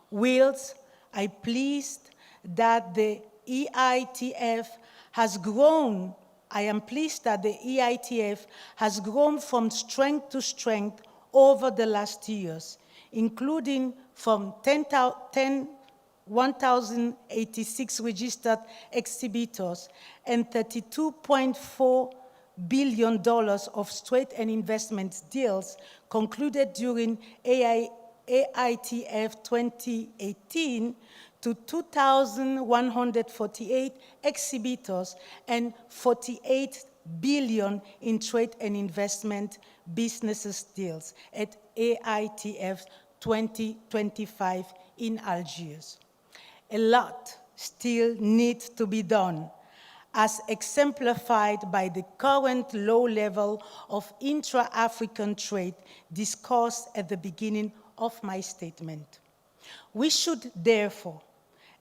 Whilst I'm pleased that the EITF has grown, I am pleased that the EITF has grown from strength to strength over the last years, including from 1,086 registered exhibitors and $32.4 billion of trade and investment deals concluded during AITF 2018 to 2,148 exhibitors and 48 billion in trade and investment businesses deals at AITF 2025 in Algiers. A lot still needs to be done, as exemplified by the current low level of intra-African trade discussed at the beginning of my statement. We should therefore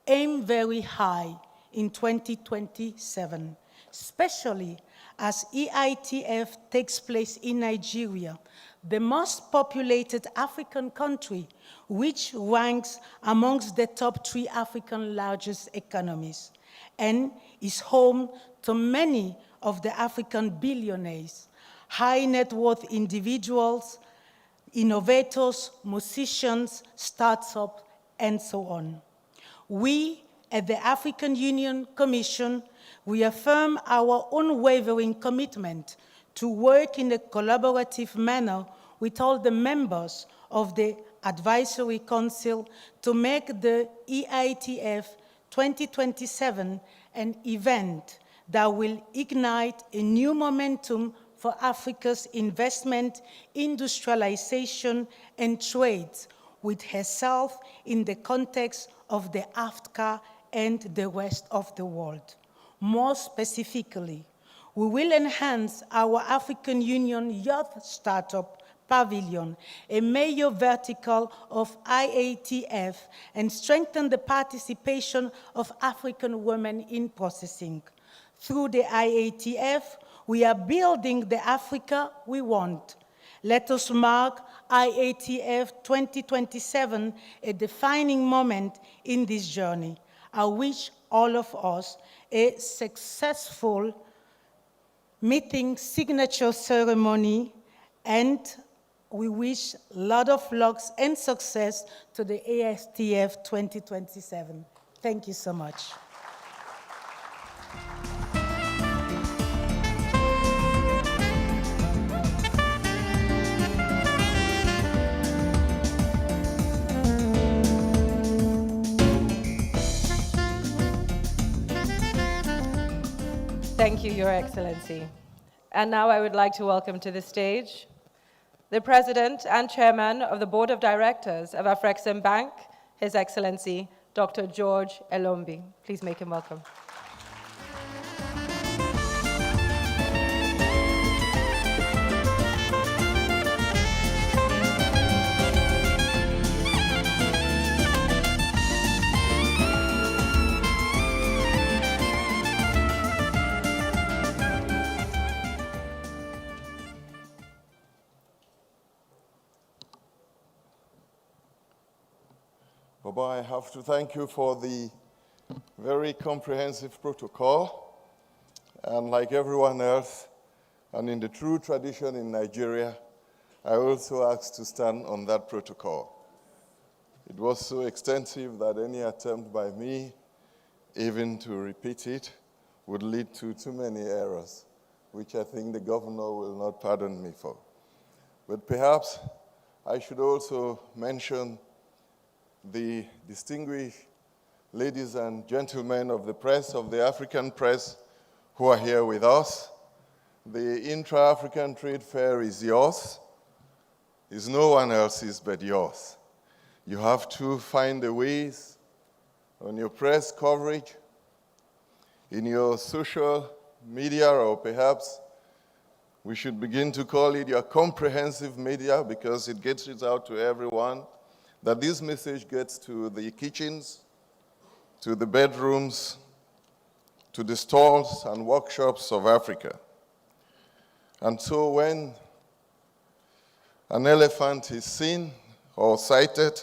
aim very high in 2027, especially as EITF takes place in Nigeria, the most populated African country, which ranks amongst the top 3 African largest economies, and is home to many of the African billionaires, high net worth individuals, innovators, musicians, startups, and so on. We at the African Union Commission reaffirm our unwavering commitment to work in a collaborative manner with all the members of the Advisory Council to make the EITF 2027 an event that will ignite a new momentum for Africa's investment, industrialization, and trade with herself in the context of the AfCFTA and the rest of the world. More specifically, we will enhance our African Union Youth Startup Pavilion, a major vertical of IATF, and strengthen the participation of African women in processing. Through the IATF, we are building the Africa we want. Let us mark IATF 2027 a defining moment in this journey. I wish all of us a successful meeting signature ceremony, and we wish a lot of luck and success to the AfCFTA 2027. Thank you so much. Thank you, Your Excellency. And now I would like to welcome to the stage the President and Chairman of the Board of Directors of AfCFTA Bank, His Excellency, Dr. George Elombi. Please make him welcome. Baba, I have to thank you for the very comprehensive protocol. And like everyone else, and in the true tradition in Nigeria, I also asked to stand on that protocol. It was so extensive that any attempt by me, even to repeat it, would lead to too many errors, which I think the governor will not pardon me for. But perhaps I should also mention the distinguished ladies and gentlemen of the press, of the African press, who are here with us. The Intra-African Trade Fair is yours. It's no one else's but yours. You have to find the ways on your press coverage, in your social media, or perhaps we should begin to call it your comprehensive media, because it gets it out to everyone, that this message gets to the kitchens, to the bedrooms, to the stalls and workshops of Africa. And so when an elephant is seen or sighted,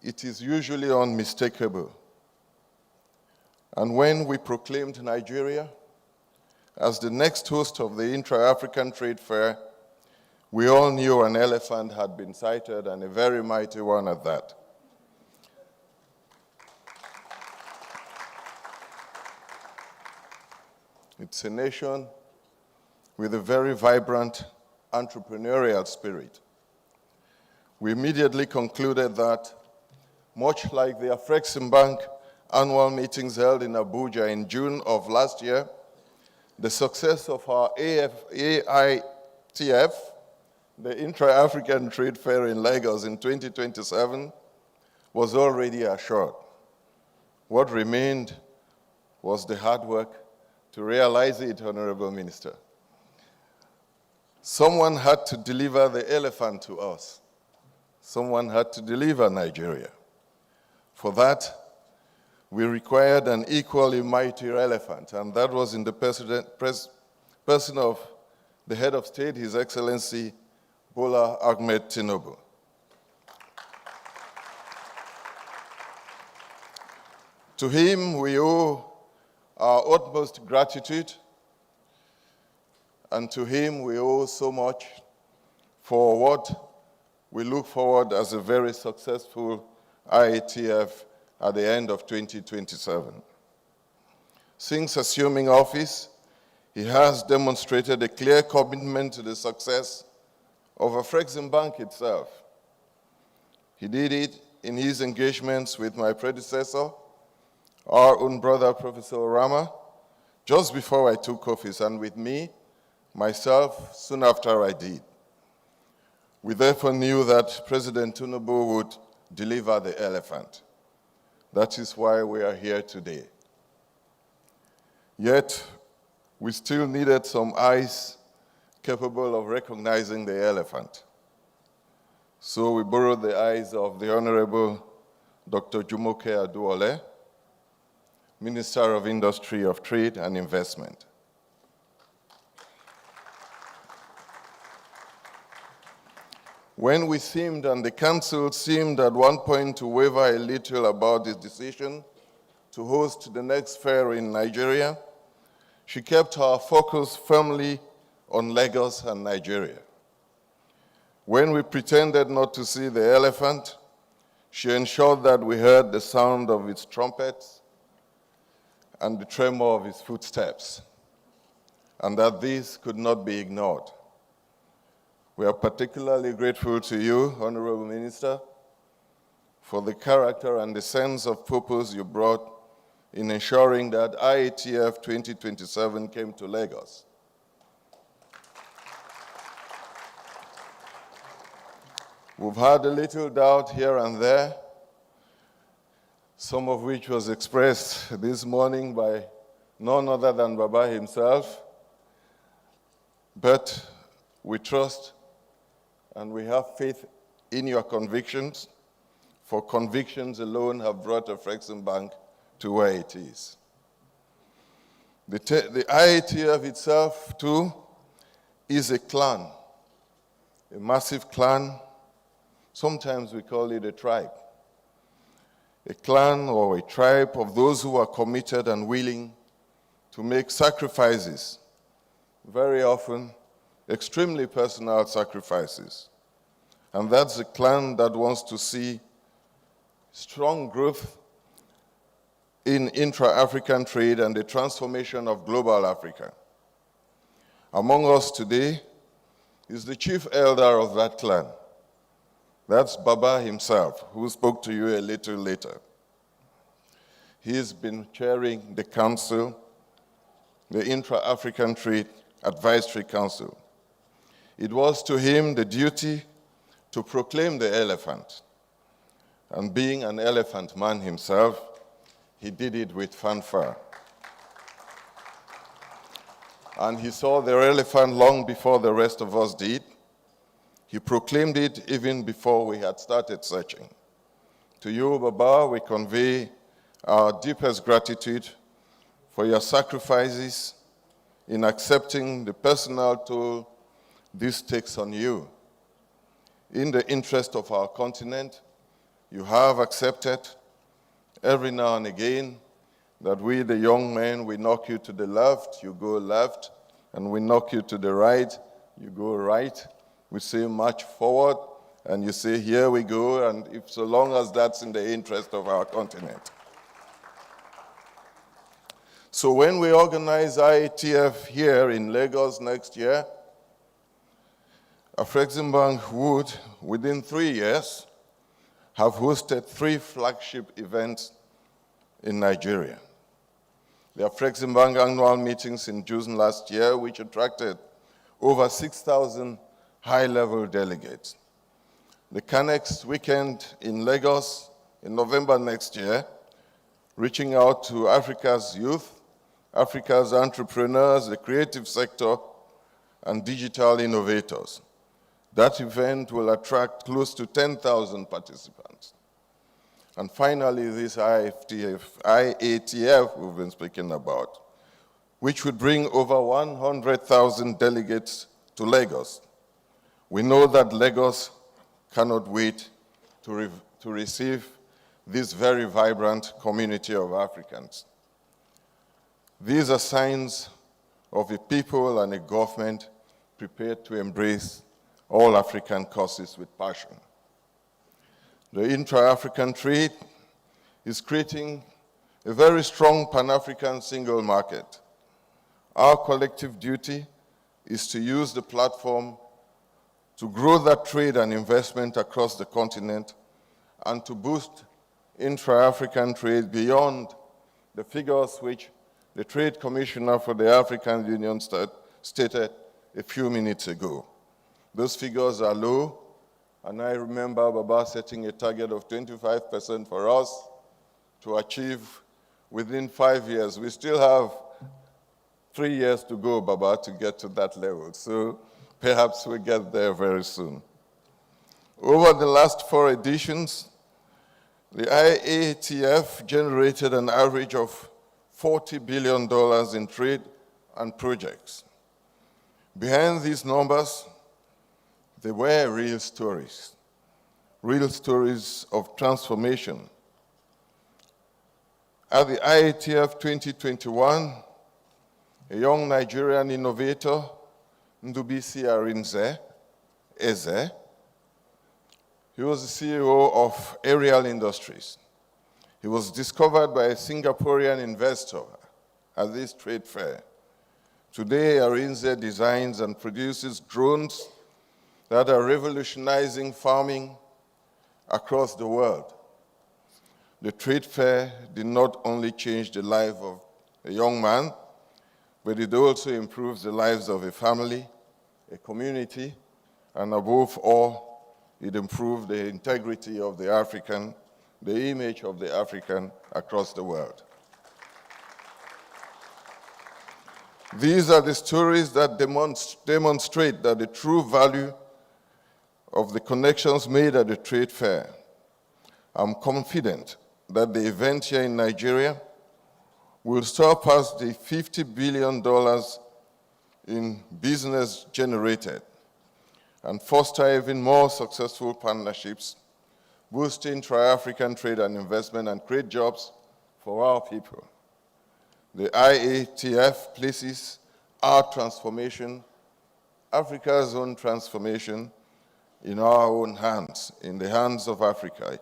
it is usually unmistakable. And when we proclaimed Nigeria as the next host of the Intra-African Trade Fair, we all knew an elephant had been sighted, and a very mighty one at that. It's a nation with a very vibrant entrepreneurial spirit. We immediately concluded that, much like the AfCFTA Bank annual meetings held in Abuja in June of last year, the success of our AITF, the Intra-African Trade Fair in Lagos in 2027, was already assured. What remained was the hard work to realize it, Honorable Minister. Someone had to deliver the elephant to us. Someone had to deliver Nigeria. For that, we required an equally mighty elephant, and that was in the person of the head of state, His Excellency Bola Ahmed Tinubu. To him, we owe our utmost gratitude, and to him we owe so much for what we look forward as a very successful IATF at the end of 2027. Since assuming office, he has demonstrated a clear commitment to the success of AfCFTA Bank itself. He did it in his engagements with my predecessor, our own brother, Professor Rama, just before I took office, and with me, myself, soon after I did. We therefore knew that President Tinubu would deliver the elephant. That is why we are here today. Yet, we still needed some eyes capable of recognizing the elephant. So we borrowed the eyes of the Honorable Dr. Jumoke Aduole, Minister of Industry, of Trade and Investment. When we seemed, and the Council seemed at one point to waver a little about its decision to host the next fair in Nigeria, she kept our focus firmly on Lagos and Nigeria. When we pretended not to see the elephant, she ensured that we heard the sound of its trumpets and the tremor of its footsteps, and that these could not be ignored. We are particularly grateful to you, Honorable Minister, for the character and the sense of purpose you brought in ensuring that IATF 2027 came to Lagos. We've had a little doubt here and there, some of which was expressed this morning by none other than Baba himself, but we trust and we have faith in your convictions, for convictions alone have brought AfCFTA to where it is. The IATF itself, too, is a clan, a massive clan. Sometimes we call it a tribe. A clan or a tribe of those who are committed and willing to make sacrifices, very often extremely personal sacrifices. And that's a clan that wants to see strong growth in intra-African trade and the transformation of global Africa. Among us today is the chief elder of that clan. That's Baba himself, who spoke to you a little later. He's been chairing the council, the Intra-African Trade Advisory Council. It was to him the duty to proclaim the elephant. And being an elephant man himself, he did it with fanfare. And he saw the elephant long before the rest of us did. He proclaimed it even before we had started searching. To you, Baba, we convey our deepest gratitude for your sacrifices in accepting the personal toll this takes on you. In the interest of our continent, you have accepted every now and again that we, the young men, we knock you to the left, you go left, and we knock you to the right, you go right. We say march forward, and you say here we go, and if so long as that's in the interest of our continent. So when we organize IATF here in Lagos next year, AfCFTA would, within 3 years, have hosted 3 flagship events in Nigeria. The AfCFTA annual meetings in June last year, which attracted over 6,000 high-level delegates. The CANEX weekend in Lagos in November next year, reaching out to Africa's youth, Africa's entrepreneurs, the creative sector, and digital innovators. That event will attract close to 10,000 participants. And finally, this IATF we've been speaking about, which would bring over 100,000 delegates to Lagos. We know that Lagos cannot wait to receive this very vibrant community of Africans. These are signs of a people and a government prepared to embrace all African causes with passion. The intra-African trade is creating a very strong Pan-African single market. Our collective duty is to use the platform to grow that trade and investment across the continent and to boost intra-African trade beyond the figures which the Trade Commissioner for the African Union stated a few minutes ago. Those figures are low, and I remember Baba setting a target of 25% for us to achieve within 5 years. We still have 3 years to go, Baba, to get to that level. So perhaps we'll get there very soon. Over the last 4 editions, the IATF generated an average of $40 billion in trade and projects. Behind these numbers, there were real stories of transformation. At the IATF 2021, a young Nigerian innovator, Ndubisi Arinze, Eze, he was the CEO of Aerial Industries. He was discovered by a Singaporean investor at this trade fair. Today, Arinze designs and produces drones that are revolutionizing farming across the world. The trade fair did not only change the life of a young man, but it also improves the lives of a family, a community, and above all, it improved the integrity of the African, the image of the African across the world. These are the stories that demonstrate that the true value of the connections made at the trade fair. I'm confident that the event here in Nigeria will surpass the $50 billion in business generated and foster even more successful partnerships, boost intra-African trade and investment, and create jobs for our people. The IATF places our transformation, Africa's own transformation, in our own hands, in the hands of Africa.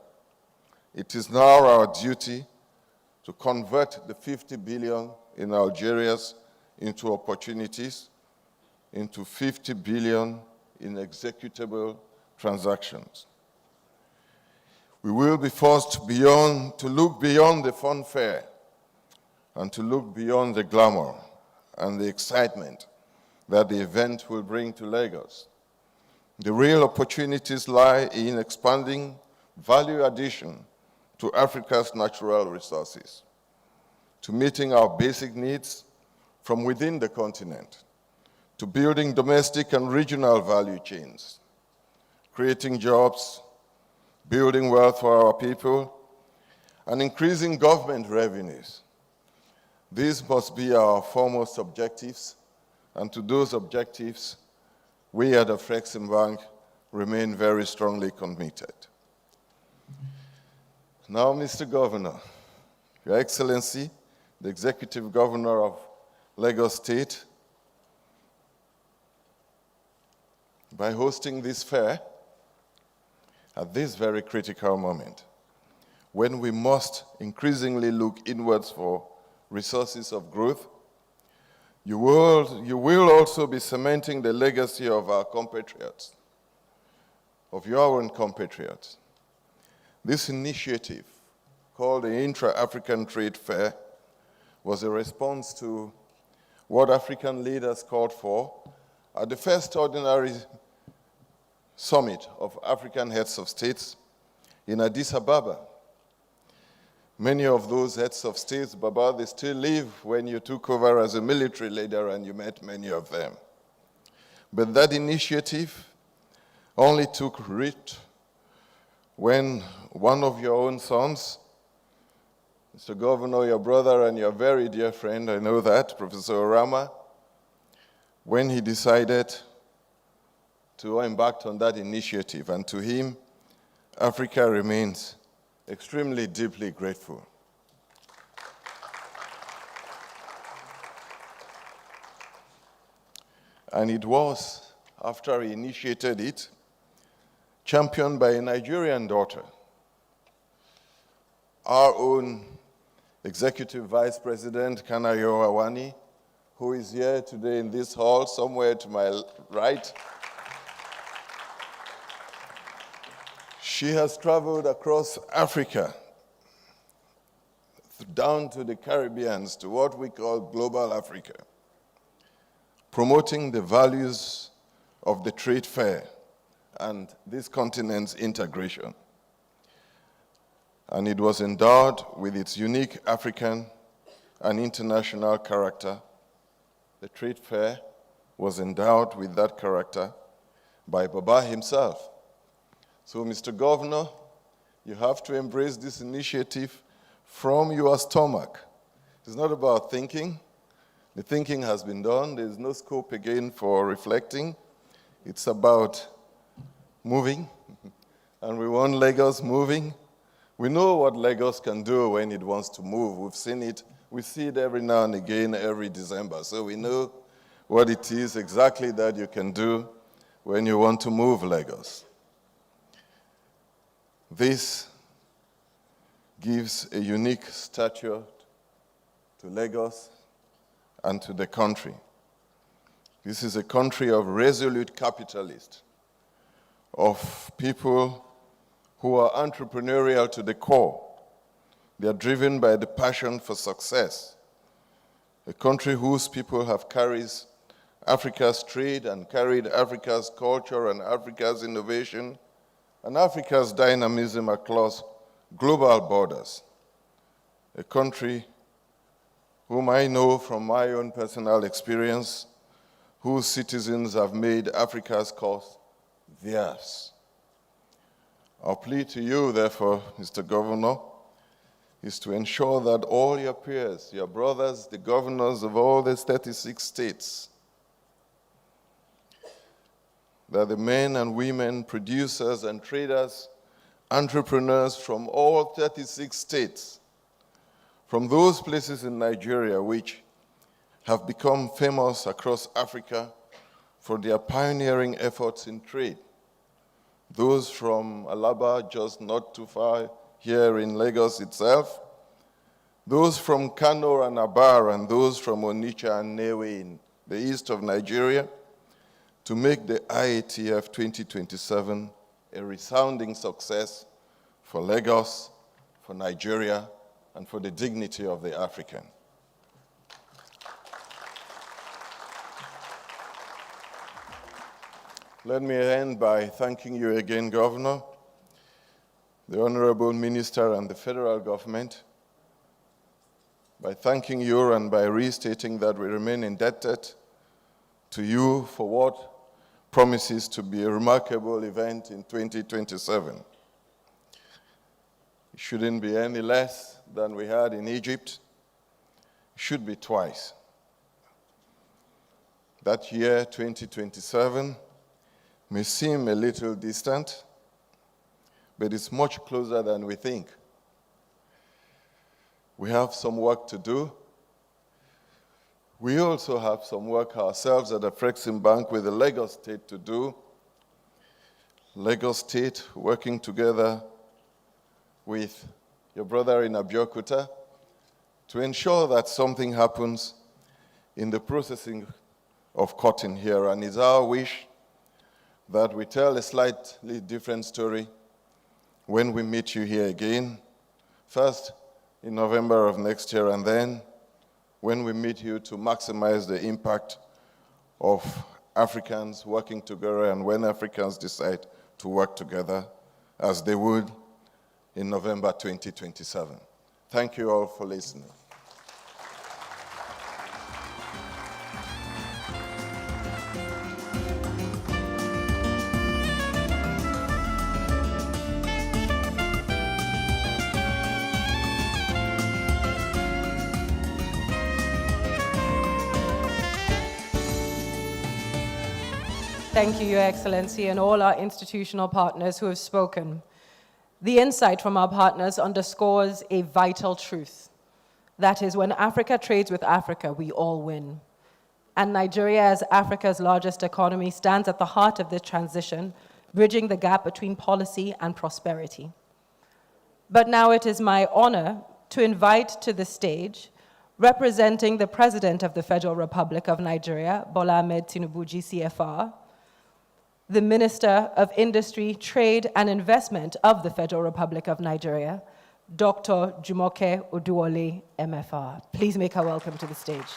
It is now our duty to convert the 50 billion in Algeria's into opportunities, into 50 billion in executable transactions. We will be forced to look beyond the funfair and to look beyond the glamour and the excitement that the event will bring to Lagos. The real opportunities lie in expanding value addition to Africa's natural resources, to meeting our basic needs from within the continent, to building domestic and regional value chains, creating jobs, building wealth for our people, and increasing government revenues. These must be our foremost objectives, and to those objectives, we at AfCFTA Bank remain very strongly committed. Now, Mr. Governor, Your Excellency, the Executive Governor of Lagos State, by hosting this fair at this very critical moment, when we must increasingly look inwards for resources of growth, you will also be cementing the legacy of our compatriots, of your own compatriots. This initiative, called the Intra-African Trade Fair, was a response to what African leaders called for at the first ordinary summit of African heads of states in Addis Ababa. Many of those heads of states, Baba, they still live when you took over as a military leader and you met many of them. But that initiative only took root when one of your own sons, Mr. Governor, your brother and your very dear friend, I know that, Professor Orama, when he decided to embark on that initiative. And to him, Africa remains extremely deeply grateful. And it was, after he initiated it, championed by a Nigerian daughter, our own Executive Vice President, Kanayo Awani, who is here today in this hall, somewhere to my right. She has traveled across Africa, down to the Caribbean, to what we call global Africa, promoting the values of the trade fair and this continent's integration. And it was endowed with its unique African and international character. The trade fair was endowed with that character by Baba himself. So, Mr. Governor, you have to embrace this initiative from your stomach. It's not about thinking. The thinking has been done. There's no scope again for reflecting. It's about moving, and we want Lagos moving. We know what Lagos can do when it wants to move. We've seen it. We see it every now and again, every December. So we know what it is exactly that you can do when you want to move Lagos. This gives a unique stature to Lagos and to the country. This is a country of resolute capitalists, of people who are entrepreneurial to the core. They are driven by the passion for success. A country whose people have carried Africa's trade and carried Africa's culture and Africa's innovation and Africa's dynamism across global borders. A country whom I know from my own personal experience, whose citizens have made Africa's cause theirs. Our plea to you, therefore, Mr. Governor, is to ensure that all your peers, your brothers, the governors of all the 36 states, that the men and women, producers and traders, entrepreneurs from all 36 states, from those places in Nigeria which have become famous across Africa for their pioneering efforts in trade, those from Alaba, just not too far here in Lagos itself, those from Kano and Abar, and those from Onitsha and Newe in the east of Nigeria, to make the IATF 2027 a resounding success for Lagos, for Nigeria, and for the dignity of the African. Let me end by thanking you again, Governor, the Honorable Minister, and the federal government, by thanking you and by restating that we remain indebted to you for what promises to be a remarkable event in 2027. It shouldn't be any less than we had in Egypt. It should be twice. That year, 2027, may seem a little distant, but it's much closer than we think. We have some work to do. We also have some work ourselves at the Flagship Bank with the Lagos State to do. Lagos State working together with your brother in Abeokuta to ensure that something happens in the processing of cotton here. And it's our wish that we tell a slightly different story when we meet you here again, first in November of next year, and then when we meet you to maximize the impact of Africans working together, and when Africans decide to work together as they would in November 2027. Thank you all for listening. Thank you, Your Excellency, and all our institutional partners who have spoken. The insight from our partners underscores a vital truth. That is, when Africa trades with Africa, we all win. And Nigeria, as Africa's largest economy, stands at the heart of this transition, bridging the gap between policy and prosperity. But now it is my honor to invite to the stage, representing the President of the Federal Republic of Nigeria, Bola Ahmed Tinubu, GCFR, the Minister of Industry, Trade and Investment of the Federal Republic of Nigeria, Dr. Jumoke Oduwole, MFR. Please make her welcome to the stage.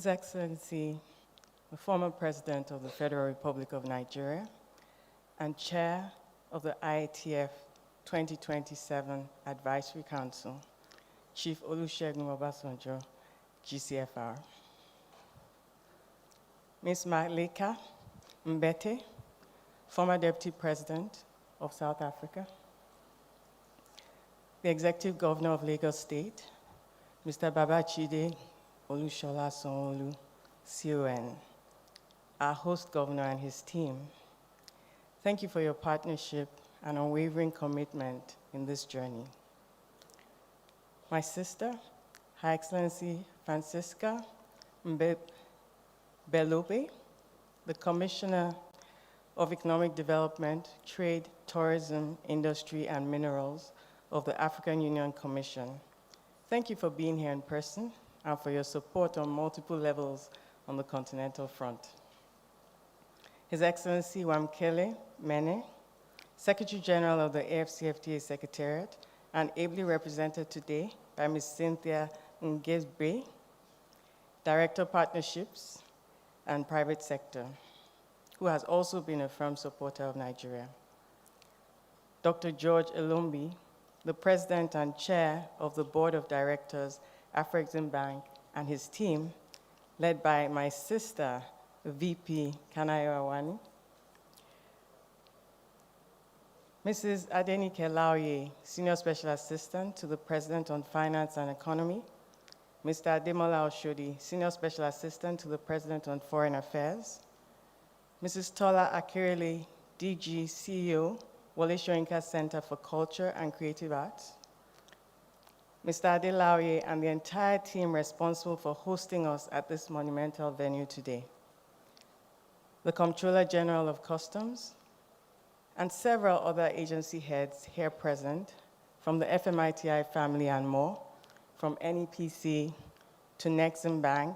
His Excellency, the former President of the Federal Republic of Nigeria and Chair of the IATF 2027 Advisory Council, Chief Olusegun Obasanjo, GCFR. Ms. Malika Mbete, former Deputy President of South Africa, the Executive Governor of Lagos State, Mr. Babachide Olushola Sanwo-Olu, CON, our host governor and his team. Thank you for your partnership and unwavering commitment in this journey. My sister, Her Excellency Francisca Belobe, the Commissioner of Economic Development, Trade, Tourism, Industry, and Minerals of the African Union Commission. Thank you for being here in person and for your support on multiple levels on the Continental front. His Excellency Wamkele Mene, Secretary General of the AfCFTA Secretariat, and ably represented today by Ms. Cynthia Ngesbe, Director Partnerships and Private Sector, who has also been a firm supporter of Nigeria. Dr. George Elombi, the President and Chair of the Board of Directors, AfrExim Bank, and his team, led by my sister, VP Kanayo Awani. Mrs. Adenike Laoye, Senior Special Assistant to the President on Finance and Economy. Mr. Ademola Oshodi, Senior Special Assistant to the President on Foreign Affairs. Mrs. Tola Akirele, DG, CEO, Wole Soyinka Center for Culture and Creative Arts. Mr. Ade Laoye and the entire team responsible for hosting us at this monumental venue today. The Comptroller General of Customs, and several other agency heads here present, from the FMITI family and more, from NEPC to Nexim Bank,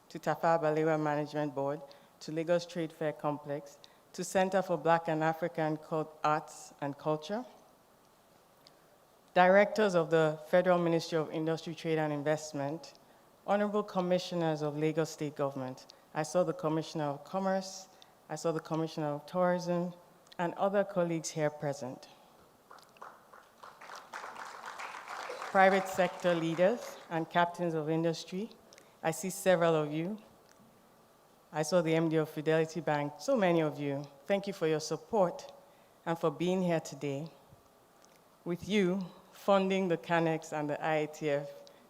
to Tafawa Balewa Management Board, to Lagos Trade Fair Complex, to Center for Black and African Arts and Culture, Directors of the Federal Ministry of Industry, Trade and Investment, Honorable Commissioners of Lagos State Government. I saw the Commissioner of Commerce, I saw the Commissioner of Tourism, and other colleagues here present. Private sector leaders and captains of industry, I see several of you. I saw the MD of Fidelity Bank, so many of you. Thank you for your support and for being here today. With you, funding the CANEX and the IATF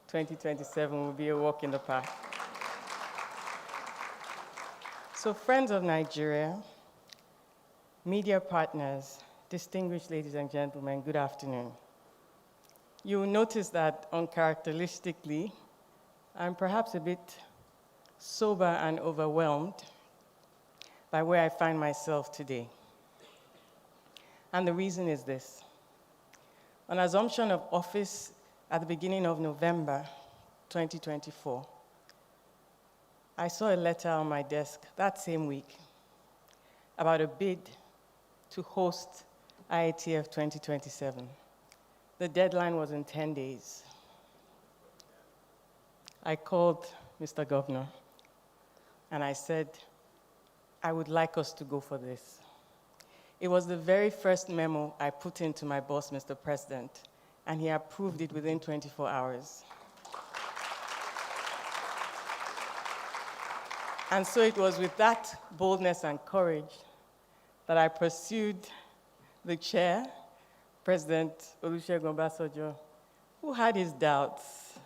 2027 will be a walk in the park. So friends of Nigeria, media partners, distinguished ladies and gentlemen, good afternoon. You will notice that uncharacteristically, I'm perhaps a bit sober and overwhelmed by where I find myself today. And the reason is this. On assumption of office at the beginning of November 2024, I saw a letter on my desk that same week about a bid to host IATF 2027. The deadline was in 10 days. I called Mr. Governor and I said, I would like us to go for this. It was the very first memo I put into my boss, Mr. President, and he approved it within 24 hours. And so it was with that boldness and courage that I pursued the chair, President Olusegun Obasanjo, who had his doubts.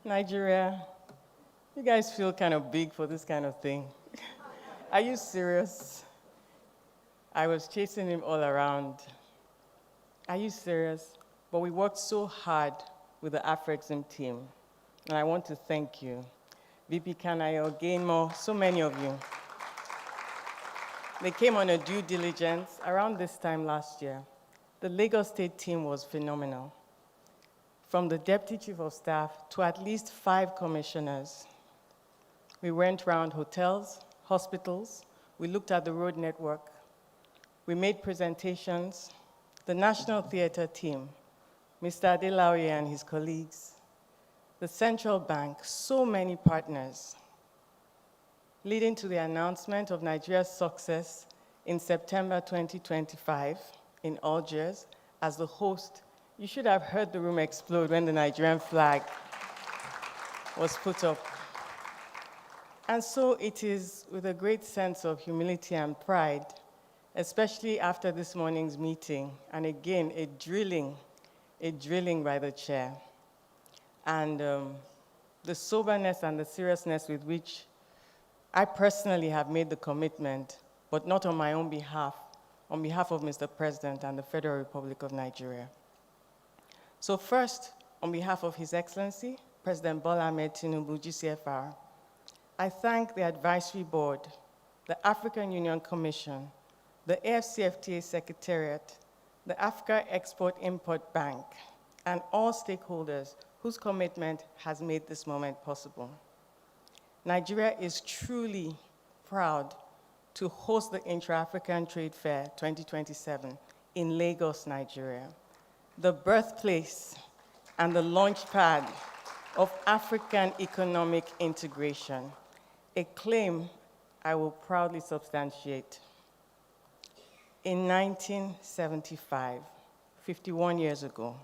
Nigeria, you guys feel kind of big for this kind of thing. Are you serious? I was chasing him all around. Are you serious? but we worked so hard with the AfrExim team, and I want to thank you. VP Kanayo, Gainmo, so many of you. They came on a due diligence around this time last year. The Lagos State team was phenomenal. From the Deputy Chief of Staff to at least 5 commissioners. We went around hotels, hospitals, we looked at the road network, we made presentations. The National Theatre team, Mr. Adelaoye and his colleagues, the Central Bank, so many partners, leading to the announcement of Nigeria's success in September 2025 in Algiers as the host. You should have heard the room explode when the Nigerian flag was put up. And so it is with a great sense of humility and pride, especially after this morning's meeting, and again, a drilling by the chair, and the soberness and the seriousness with which I personally have made the commitment, but not on my own behalf, on behalf of Mr. President and the Federal Republic of Nigeria. So first, on behalf of His Excellency, President Bola Ahmed Tinubu, GCFR, I thank the Advisory Board, the African Union Commission, the AfCFTA Secretariat, the Africa Export-Import Bank, and all stakeholders whose commitment has made this moment possible. Nigeria is truly proud to host the Intra-African Trade Fair 2027 in Lagos, Nigeria, the birthplace and the launchpad of African economic integration, a claim I will proudly substantiate. In 1975, 51 years ago,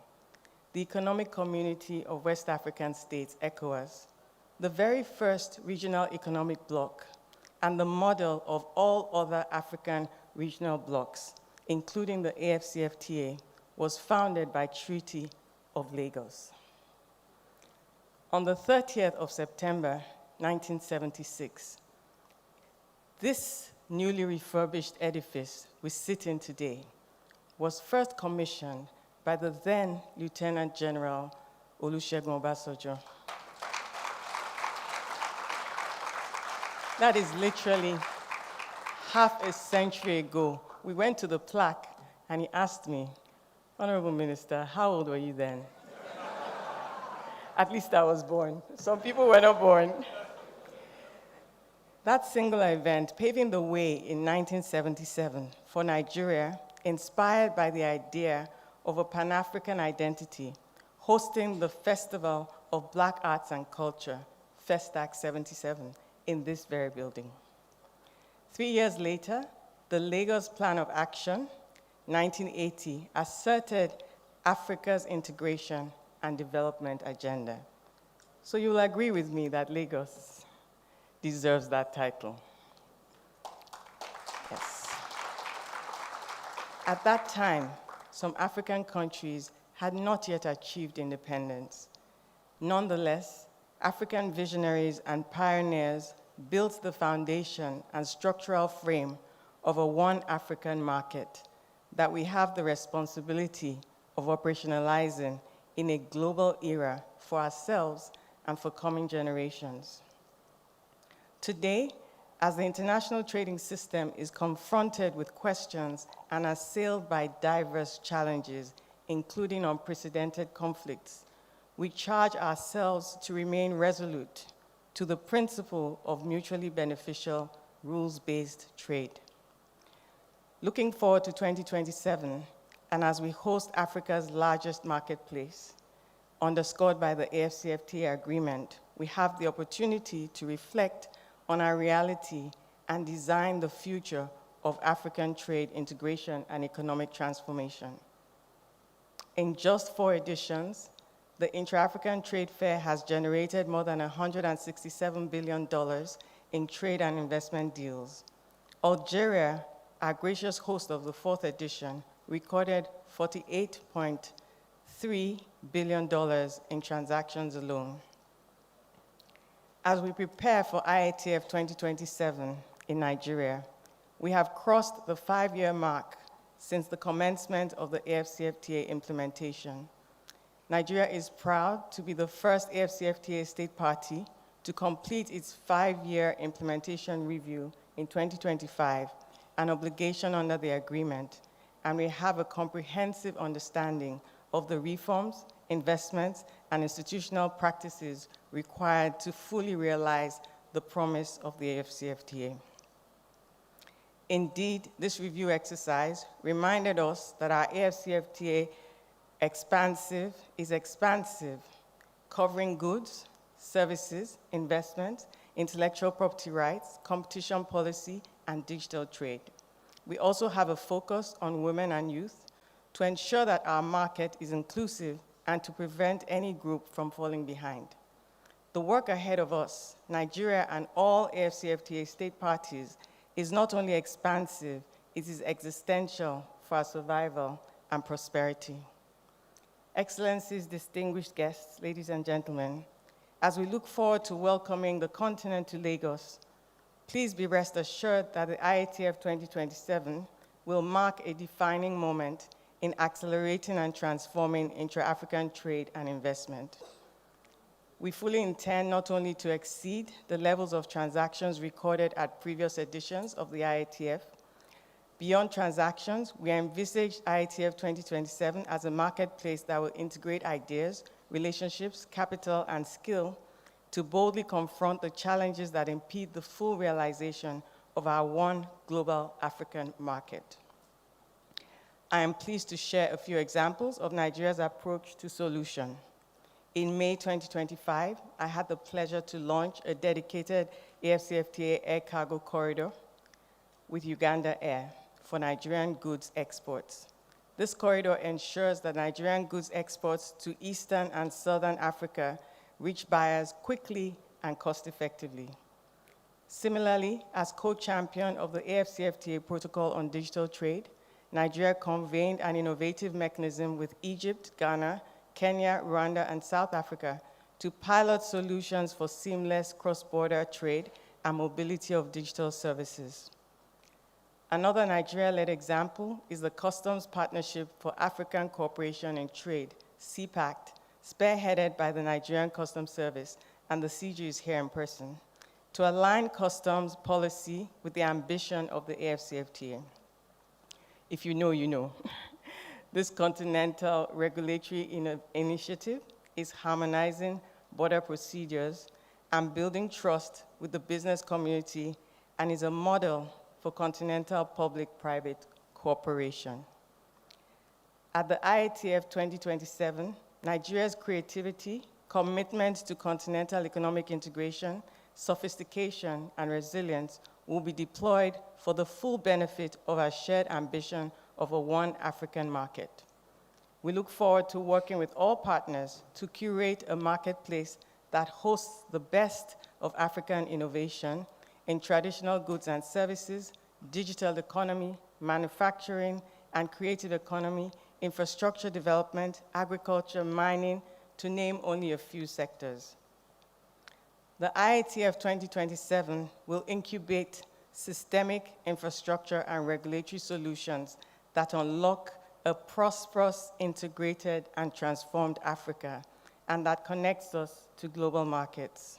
the Economic Community of West African States, ECOWAS, the very first regional economic bloc and the model of all other African regional blocs, including the AfCFTA, was founded by Treaty of Lagos. On the 30th of September, 1976, this newly refurbished edifice we sit in today was first commissioned by the then Lieutenant General Olusegun Obasanjo. That is literally half a century ago. We went to the plaque and he asked me, "Honorable Minister, how old were you then?" At least I was born. Some people were not born. That singular event paving the way in 1977 for Nigeria, inspired by the idea of a Pan-African identity, hosting the Festival of Black Arts and Culture, Festac 77, in this very building. 3 years later, the Lagos Plan of Action, 1980, asserted Africa's integration and development agenda. So you'll agree with me that Lagos deserves that title. Yes. At that time, some African countries had not yet achieved independence. Nonetheless, African visionaries and pioneers built the foundation and structural frame of a one African market that we have the responsibility of operationalizing in a global era for ourselves and for coming generations. Today, as the international trading system is confronted with questions and assailed by diverse challenges, including unprecedented conflicts, we charge ourselves to remain resolute to the principle of mutually beneficial, rules-based trade. Looking forward to 2027, and as we host Africa's largest marketplace, underscored by the AfCFTA agreement, we have the opportunity to reflect on our reality and design the future of African trade integration and economic transformation. In just 4 editions, the Intra-African Trade Fair has generated more than $167 billion in trade and investment deals. Algeria, our gracious host of the 4th edition, recorded $48.3 billion in transactions alone. As we prepare for IATF 2027 in Nigeria, we have crossed the 5-year mark since the commencement of the AfCFTA implementation, Nigeria is proud to be the first AfCFTA state party to complete its 5-year implementation review in 2025, an obligation under the agreement, and we have a comprehensive understanding of the reforms, investments, and institutional practices required to fully realize the promise of the AfCFTA. Indeed, this review exercise reminded us that our AfCFTA is expansive, covering goods, services, investments, intellectual property rights, competition policy, and digital trade. We also have a focus on women and youth to ensure that our market is inclusive and to prevent any group from falling behind. The work ahead of us, Nigeria and all AfCFTA state parties, is not only expansive, it is existential for our survival and prosperity. Excellencies, distinguished guests, ladies and gentlemen, as we look forward to welcoming the continent to Lagos, please be rest assured that the IATF 2027 will mark a defining moment in accelerating and transforming intra-African trade and investment. We fully intend not only to exceed the levels of transactions recorded at previous editions of the IATF. Beyond transactions, we envisage IATF 2027 as a marketplace that will integrate ideas, relationships, capital, and skill to boldly confront the challenges that impede the full realization of our one global African market. I am pleased to share a few examples of Nigeria's approach to solution. In May 2025, I had the pleasure to launch a dedicated AfCFTA air cargo corridor with Uganda Air for Nigerian goods exports. This corridor ensures that Nigerian goods exports to Eastern and Southern Africa reach buyers quickly and cost-effectively. Similarly, as co-champion of the AfCFTA Protocol on Digital Trade, Nigeria convened an innovative mechanism with Egypt, Ghana, Kenya, Rwanda, and South Africa to pilot solutions for seamless cross-border trade and mobility of digital services. Another Nigeria-led example is the Customs Partnership for African Cooperation in Trade, CPACT, spearheaded by the Nigerian Customs Service, and the CG is here in person, to align customs policy with the ambition of the AfCFTA. If you know, you know. This continental regulatory initiative is harmonizing border procedures and building trust with the business community and is a model for continental public-private cooperation. At the IATF 2027, Nigeria's creativity, commitment to continental economic integration, sophistication, and resilience will be deployed for the full benefit of our shared ambition of a one African market. We look forward to working with all partners to curate a marketplace that hosts the best of African innovation in traditional goods and services, digital economy, manufacturing and creative economy, infrastructure development, agriculture, mining, to name only a few sectors. The IATF 2027 will incubate systemic infrastructure and regulatory solutions that unlock a prosperous, integrated, and transformed Africa, and that connects us to global markets.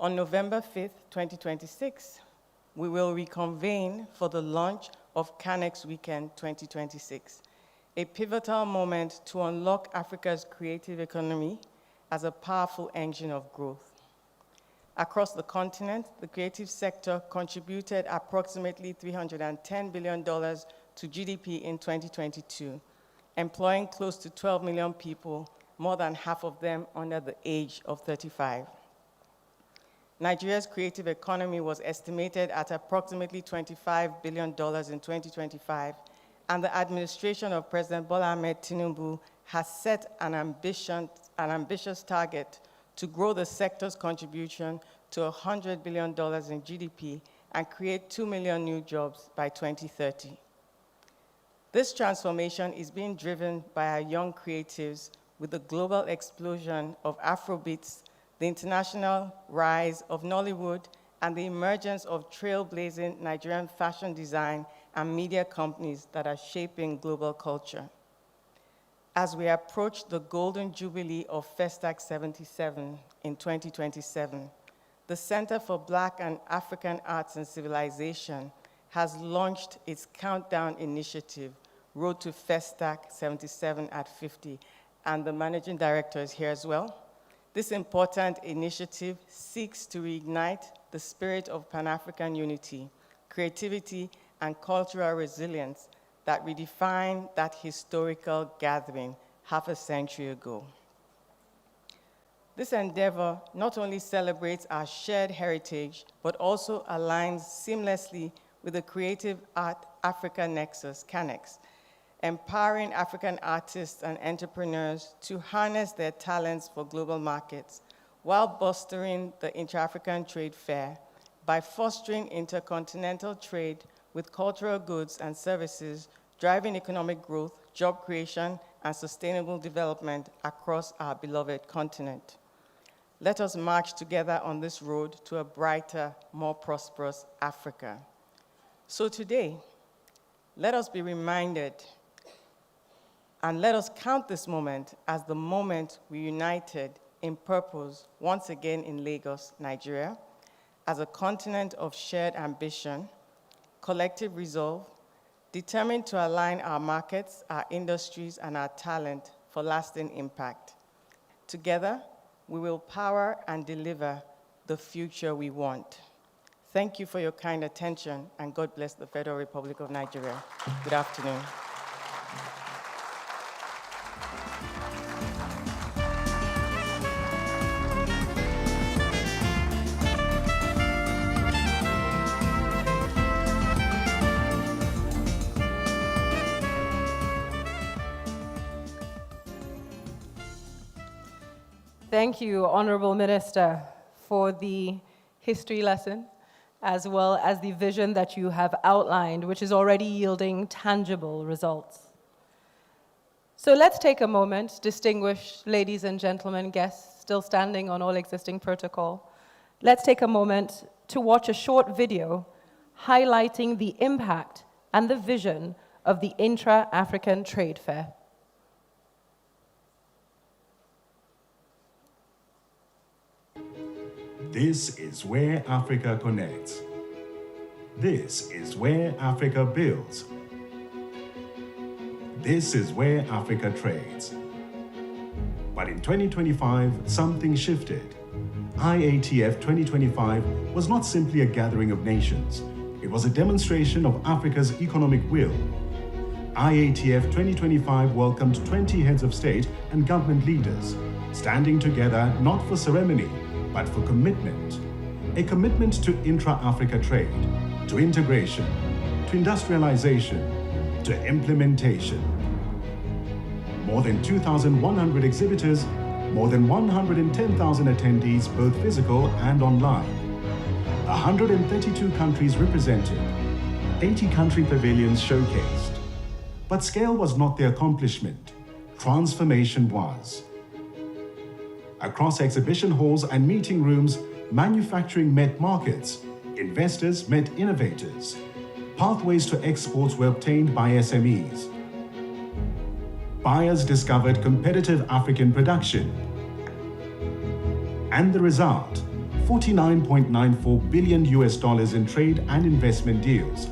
On November 5th, 2026, we will reconvene for the launch of Canex Weekend 2026, a pivotal moment to unlock Africa's creative economy as a powerful engine of growth. Across the continent, the creative sector contributed approximately $310 billion to GDP in 2022, employing close to 12 million people, more than half of them under the age of 35. Nigeria's creative economy was estimated at approximately $25 billion in 2025, and the administration of President Bola Ahmed Tinubu has set an ambitious target to grow the sector's contribution to $100 billion in GDP and create 2 million new jobs by 2030. This transformation is being driven by our young creatives with the global explosion of Afrobeats, the international rise of Nollywood, and the emergence of trailblazing Nigerian fashion design and media companies that are shaping global culture. as we approach the golden jubilee of FESTAC 77 in 2027, the Center for Black and African Arts and Civilization has launched its countdown initiative, Road to FESTAC 77 at 50, and the managing director is here as well. This important initiative seeks to reignite the spirit of Pan-African unity, creativity, and cultural resilience that redefined that historical gathering half a century ago. This endeavor not only celebrates our shared heritage, but also aligns seamlessly with the Creative Art Africa Nexus, CANEX, empowering African artists and entrepreneurs to harness their talents for global markets while bolstering the Intra-African Trade Fair by fostering intercontinental trade with cultural goods and services, driving economic growth, job creation, and sustainable development across our beloved continent. Let us march together on this road to a brighter, more prosperous Africa. So today, let us be reminded and let us count this moment as the moment we united in purpose once again in Lagos, Nigeria, as a continent of shared ambition, collective resolve, determined to align our markets, our industries, and our talent for lasting impact. Together, we will power and deliver the future we want. Thank you for your kind attention, and God bless the Federal Republic of Nigeria. Good afternoon. Thank you, Honorable Minister, for the history lesson, as well as the vision that you have outlined, which is already yielding tangible results. So let's take a moment, distinguished ladies and gentlemen, guests still standing on all existing protocol. Let's take a moment to watch a short video highlighting the impact and the vision of the Intra-African Trade Fair. This is where Africa connects. This is where Africa builds. This is where Africa trades. But in 2025, something shifted. IATF 2025 was not simply a gathering of nations. It was a demonstration of Africa's economic will. IATF 2025 welcomed 20 heads of state and government leaders, standing together not for ceremony, but for commitment. A commitment to intra-Africa trade, to integration, to industrialization, to implementation. More than 2,100 exhibitors, more than 110,000 attendees, both physical and online. 132 countries represented, 80 country pavilions showcased. But scale was not the accomplishment, transformation was. Across exhibition halls and meeting rooms, manufacturing met markets, investors met innovators. Pathways to exports were obtained by SMEs. Buyers discovered competitive African production. And the result, $49.94 billion in trade and investment deals.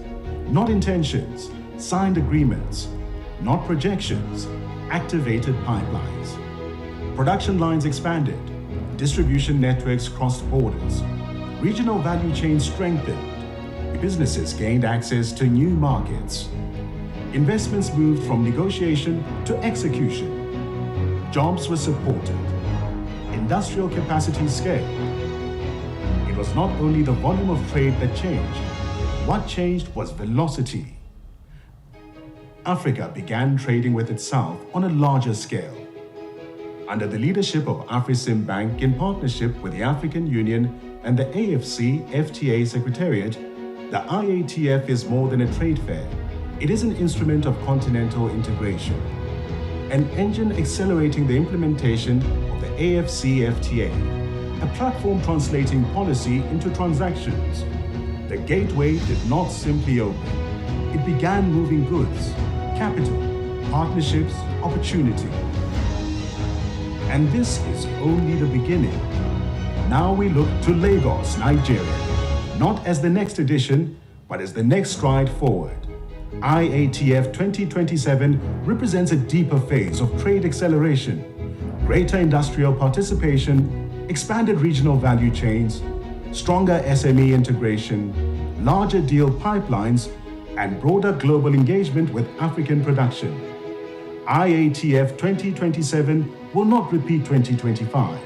Not intentions, signed agreements, not projections, activated pipelines. Production lines expanded, distribution networks crossed borders, regional value chains strengthened, businesses gained access to new markets. Investments moved from negotiation to execution. Jobs were supported. Industrial capacity scaled. It was not only the volume of trade that changed. What changed was velocity. Africa began trading with itself on a larger scale. Under the leadership of AfricimBank in partnership with the African Union and the AfCFTA Secretariat, the IATF is more than a trade fair. It is an instrument of continental integration, an engine accelerating the implementation of the AfCFTA, a platform translating policy into transactions. The gateway did not simply open. It began moving goods, capital, partnerships, opportunity. And this is only the beginning. Now we look to Lagos, Nigeria, not as the next edition, but as the next stride forward. IATF 2027 represents a deeper phase of trade acceleration, greater industrial participation, expanded regional value chains, stronger SME integration, larger deal pipelines, and broader global engagement with African production. IATF 2027 will not repeat 2025.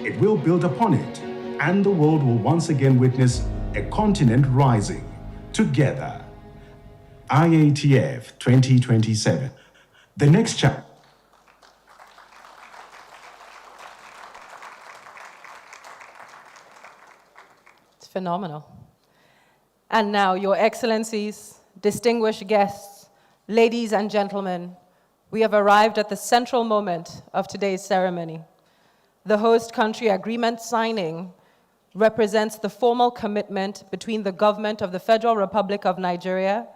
It will build upon it, and the world will once again witness a continent rising together. IATF 2027, the next chapter. It's phenomenal. And now, Your Excellencies, distinguished guests, ladies and gentlemen, we have arrived at the central moment of today's ceremony. The host country agreement signing represents the formal commitment between the government of the Federal Republic of Nigeria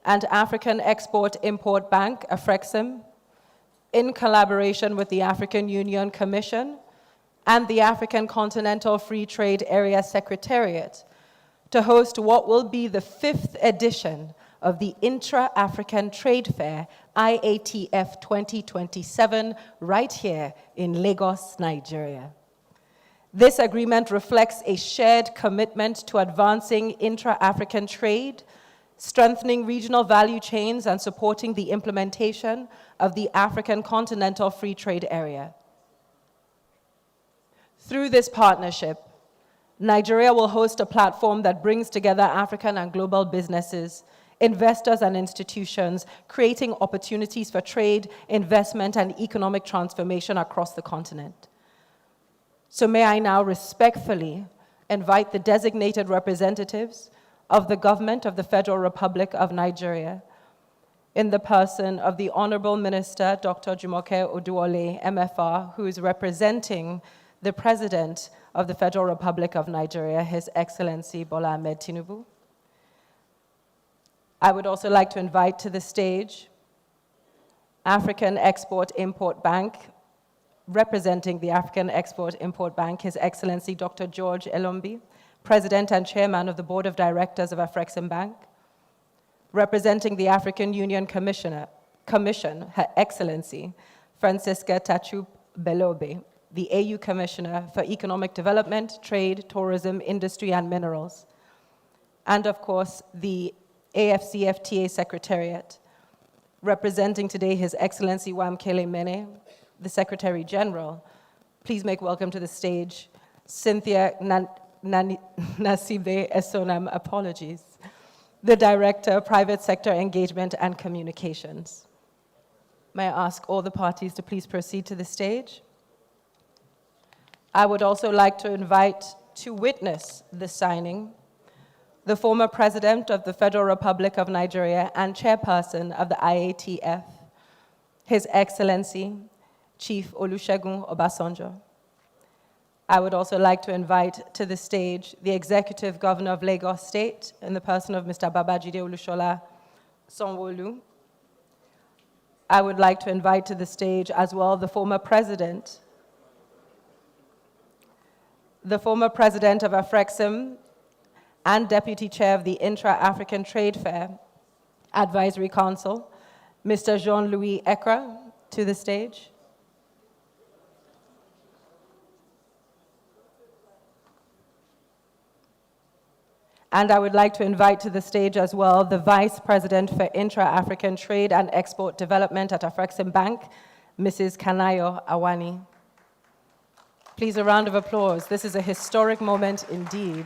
and African Export-Import Bank, AfCFTA, in collaboration with the African Union Commission and the African Continental Free Trade Area Secretariat, to host what will be the 5th edition of the Intra-African Trade Fair, IATF 2027, right here in Lagos, Nigeria. This agreement reflects a shared commitment to advancing intra-African trade, strengthening regional value chains, and supporting the implementation of the African Continental Free Trade Area. Through this partnership, Nigeria will host a platform that brings together African and global businesses, investors and institutions, creating opportunities for trade, investment, and economic transformation across the continent. So may I now respectfully invite the designated representatives of the government of the Federal Republic of Nigeria, in the person of the Honorable Minister, Dr. Jumoke Oduole, MFR, who is representing the President of the Federal Republic of Nigeria, His Excellency Bola Ahmed Tinubu. I would also like to invite to the stage African Export-Import Bank, representing the African Export-Import Bank, His Excellency Dr. George Elombi, President and Chairman of the Board of Directors of AfCFTA Bank, representing the African Union Commission, Her Excellency Francisca Tachup Belobe, the AU Commissioner for Economic Development, Trade, Tourism, Industry, and Minerals, and of course, the AfCFTA Secretariat, representing today His Excellency Wamkele Mene, the Secretary General. Please make welcome to the stage Cynthia Nasibe Esonam, apologies, the Director of Private Sector Engagement and Communications. May I ask all the parties to please proceed to the stage? I would also like to invite to witness the signing the former President of the Federal Republic of Nigeria and Chairperson of the IATF, His Excellency Chief Olusegun Obasanjo. I would also like to invite to the stage the Executive Governor of Lagos State in the person of Mr. Babajide Olusola Sanwo-Olu. I would like to invite to the stage as well the former President of AfCFTA and Deputy Chair of the Intra-African Trade Fair Advisory Council, Mr. Jean-Louis Ekra, to the stage. And I would like to invite to the stage as well the Vice President for Intra-African Trade and Export Development at AfCFTA Bank, Mrs. Kanayo Awani. Please, a round of applause. This is a historic moment indeed.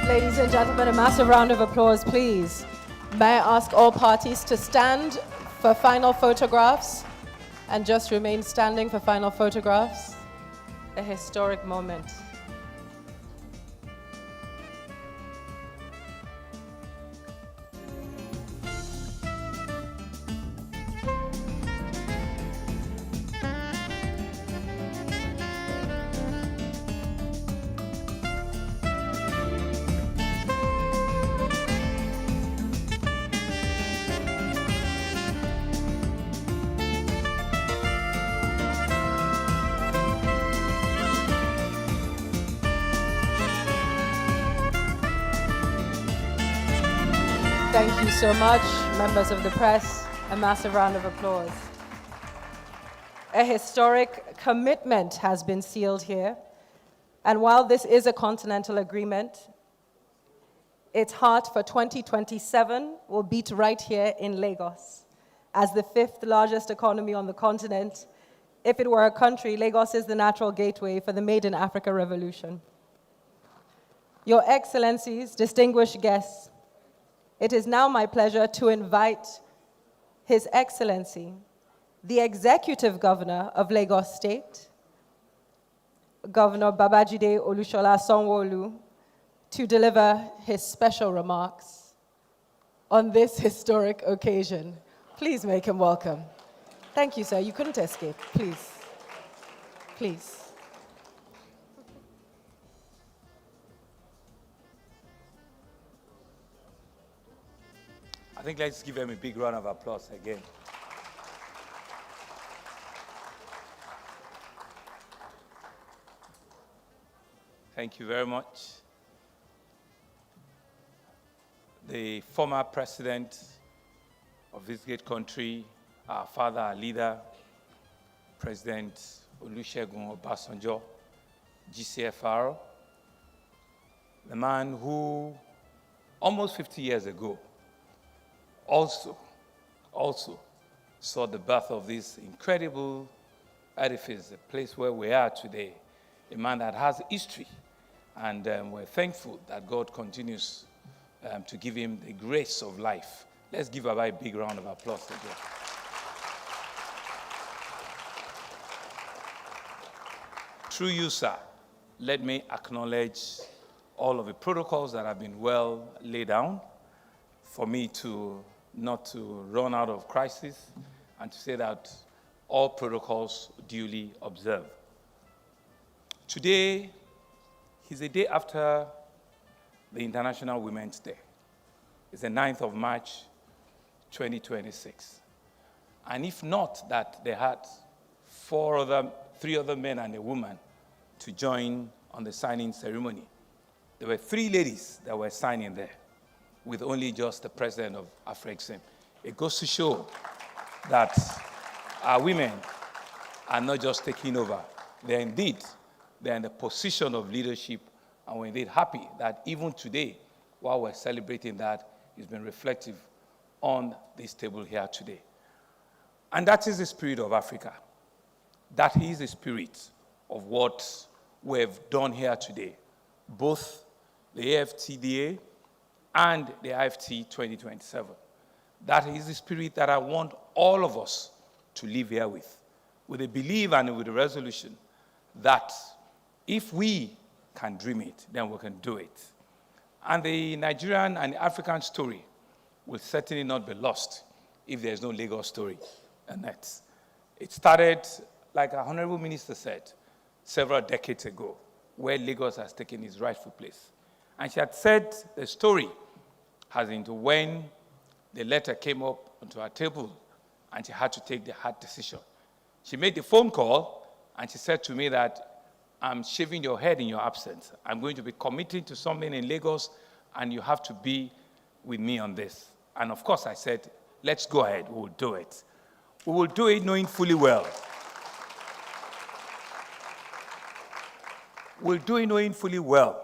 Ladies and gentlemen, a massive round of applause, please. May I ask all parties to stand for final photographs and just remain standing for final photographs? A historic moment. Thank you so much, members of the press. A massive round of applause. A historic commitment has been sealed here. And while this is a continental agreement, its heart for 2027 will beat right here in Lagos. As the 5th largest economy on the continent, if it were a country, Lagos is the natural gateway for the Made in Africa revolution. Your Excellencies, distinguished guests, it is now my pleasure to invite His Excellency, the Executive Governor of Lagos State, Governor Babajide Olusola Sanwo-Olu, to deliver his special remarks on this historic occasion. Please make him welcome. Thank you, sir. You couldn't escape. Please. Please. I think let's give them a big round of applause again. Thank you very much. The former president of this great country, our father, our leader, President Olusegun Obasanjo, GCFR, the man who almost 50 years ago also saw the birth of this incredible edifice, the place where we are today, a man that has history, and we're thankful that God continues to give him the grace of life. Let's give Baba a big round of applause again. Through you, sir, let me acknowledge all of the protocols that have been well laid down for me not to run out of crisis, and to say that all protocols duly observed. Today is the day after the International Women's Day. It's the 9th of March, 2026. And if not that they had three other men and a woman to join on the signing ceremony, there were 3 ladies that were signing there, with only just the president of AfCFTA. It goes to show that our women are not just taking over. They're in the position of leadership, and we're indeed happy that even today, while we're celebrating that, it's been reflective on this table here today. And that is the spirit of Africa. That is the spirit of what we've done here today, both the AfCFTA and the IFT 2027. That is the spirit that I want all of us to live here with a belief and with a resolution that if we can dream it, then we can do it. And the Nigerian and African story will certainly not be lost if there's no Lagos story in it. It started, like our Honorable Minister said, several decades ago, where Lagos has taken its rightful place. And she had said the story as into when the letter came up onto her table and she had to take the hard decision. She made the phone call and she said to me that I'm shaving your head in your absence. I'm going to be committing to something in Lagos and you have to be with me on this. And of course I said, let's go ahead, we'll do it. We will do it knowing fully well. We'll do it knowing fully well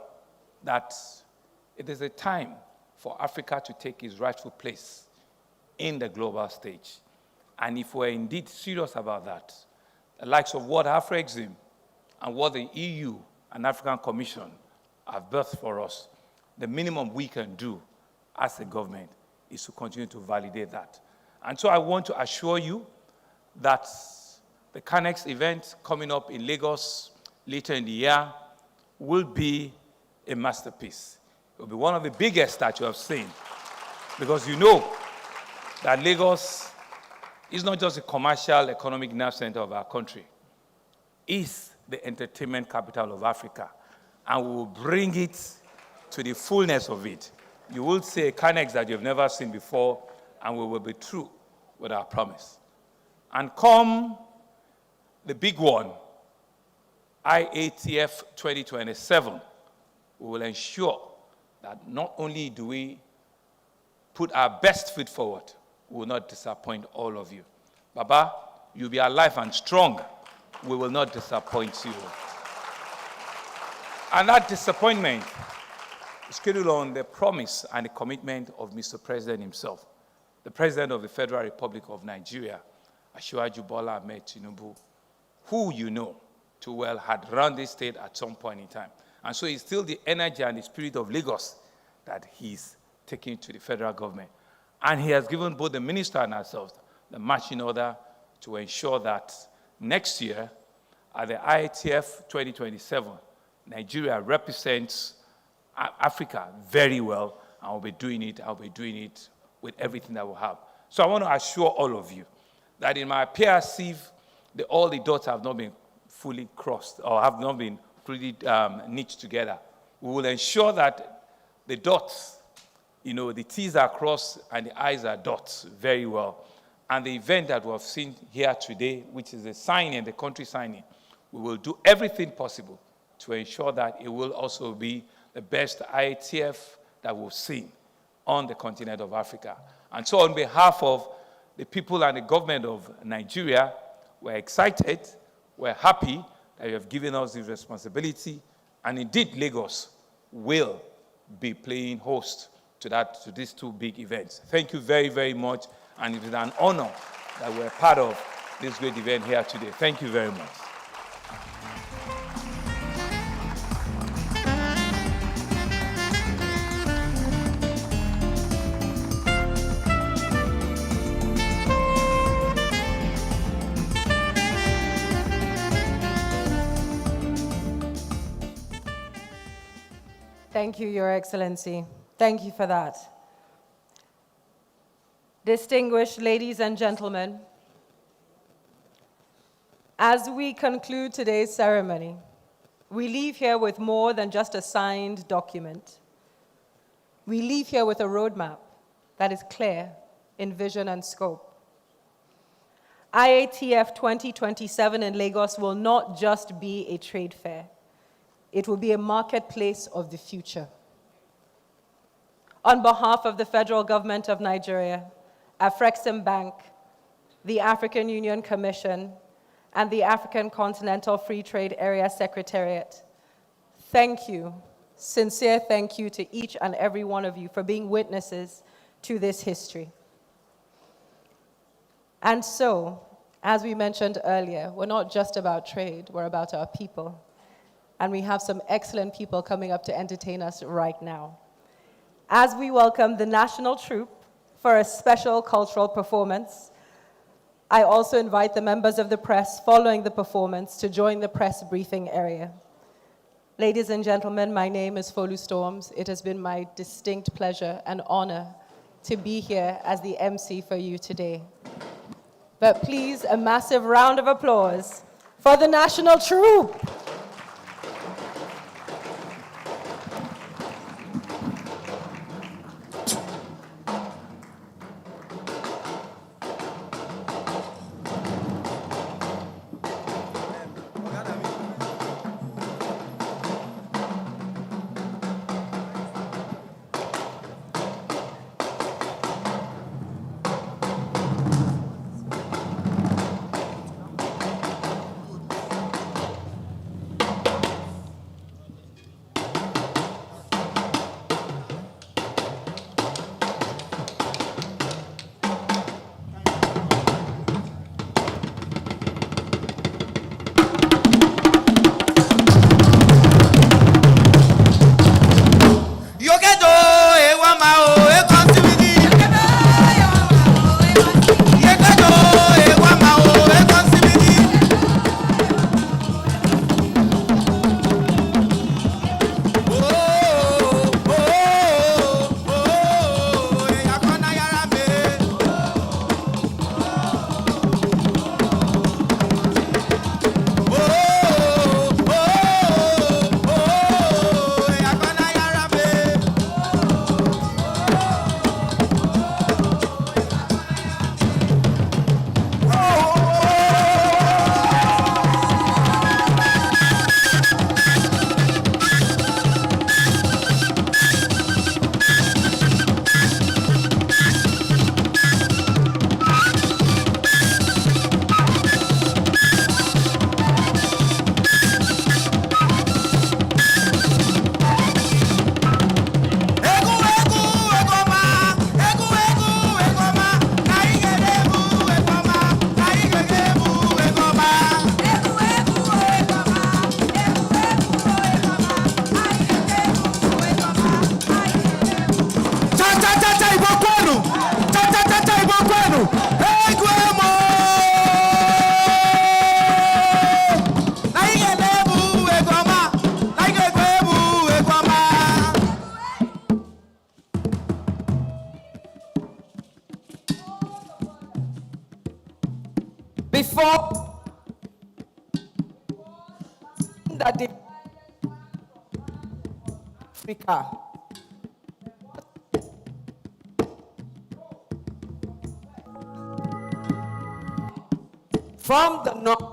that it is a time for Africa to take its rightful place in the global stage. And if we're indeed serious about that, the likes of what AfCFTA and what the EU and African Commission have birthed for us, the minimum we can do as a government is to continue to validate that. And so I want to assure you that the CANEX event coming up in Lagos later in the year will be a masterpiece. It will be one of the biggest that you have seen, because you know that Lagos is not just a commercial economic nerve center of our country. It's the entertainment capital of Africa, and we will bring it to the fullness of it. You will see a CANEX that you've never seen before, and we will be true with our promise. And come the big one, IATF 2027, we will ensure that not only do we put our best foot forward, we will not disappoint all of you. Baba, you'll be alive and strong. We will not disappoint you. And that disappointment is scheduled on the promise and the commitment of Mr. President himself, the President of the Federal Republic of Nigeria, Asiwaju Bola Ahmed Tinubu, who you know too well had run this state at some point in time. And so it's still the energy and the spirit of Lagos that he's taking to the federal government. And he has given both the minister and ourselves the marching order to ensure that next year, at the IATF 2027, Nigeria represents Africa very well, and I'll be doing it with everything that we have. So I want to assure all of you that in my PRC, all the dots have not been fully crossed or have not been fully knit together. We will ensure that the dots, the T's are crossed and the I's are dots very well. And the event that we have seen here today, which is the signing, the country signing, we will do everything possible to ensure that it will also be the best IATF that we've seen on the continent of Africa. And so on behalf of the people and the government of Nigeria, we're excited, we're happy that you have given us this responsibility, and indeed Lagos will be playing host to these two big events. Thank you very, very much, and it is an honor that we're part of this great event here today. Thank you very much. Thank you, Your Excellency. Thank you for that. Distinguished ladies and gentlemen, as we conclude today's ceremony, we leave here with more than just a signed document. We leave here with a roadmap that is clear in vision and scope. IATF 2027 in Lagos will not just be a trade fair. It will be a marketplace of the future. On behalf of the federal government of Nigeria, AfCFTA Bank, the African Union Commission, and the African Continental Free Trade Area Secretariat, thank you, sincere thank you to each and every one of you for being witnesses to this history. And so, as we mentioned earlier, we're not just about trade, we're about our people. And we have some excellent people coming up to entertain us right now. As we welcome the National Troupe for a special cultural performance, I also invite the members of the press following the performance to join the press briefing area. Ladies and gentlemen, my name is Folu Storms. It has been my distinct pleasure and honor to be here as the MC for you today. But please, a massive round of applause for the National Troupe. that they Africa. From the north.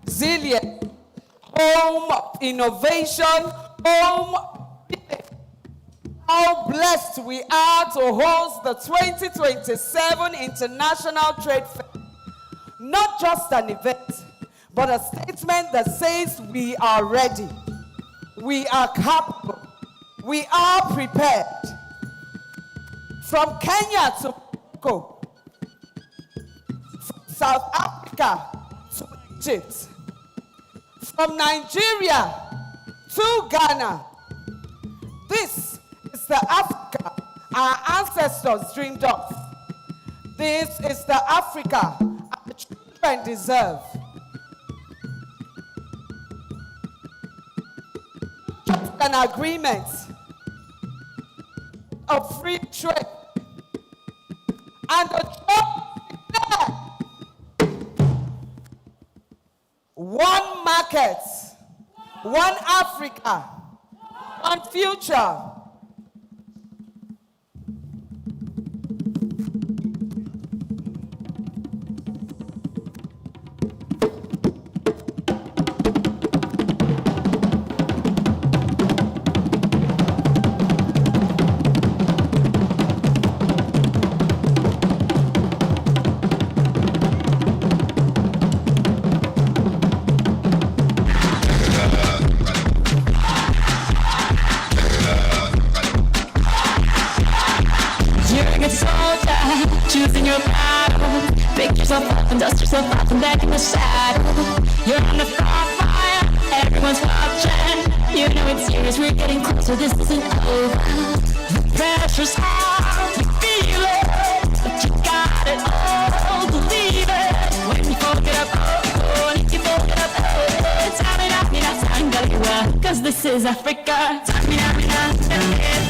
Resilient, home of innovation, home. How blessed we are to host the 2027 International Trade Fair. Not just an event, but a statement that says we are ready, we are capable, we are prepared. From Kenya to Morocco, from South Africa to Egypt, from Nigeria to Ghana. This is the Africa our ancestors dreamed of. This is the Africa our children deserve. Just an agreement of free trade and the job. One market, one Africa, one future. Choosing your battle, pick yourself up and dust yourself off and back in the saddle. You're on the front fire, everyone's watching. You know it's serious, we're getting closer, this isn't over. The pressure's hard, you feel it, but you got it all, believe it. When you fold it up, oh, and if you fold it up, oh, tamina, sangalewa, cause this is Africa. Tamina,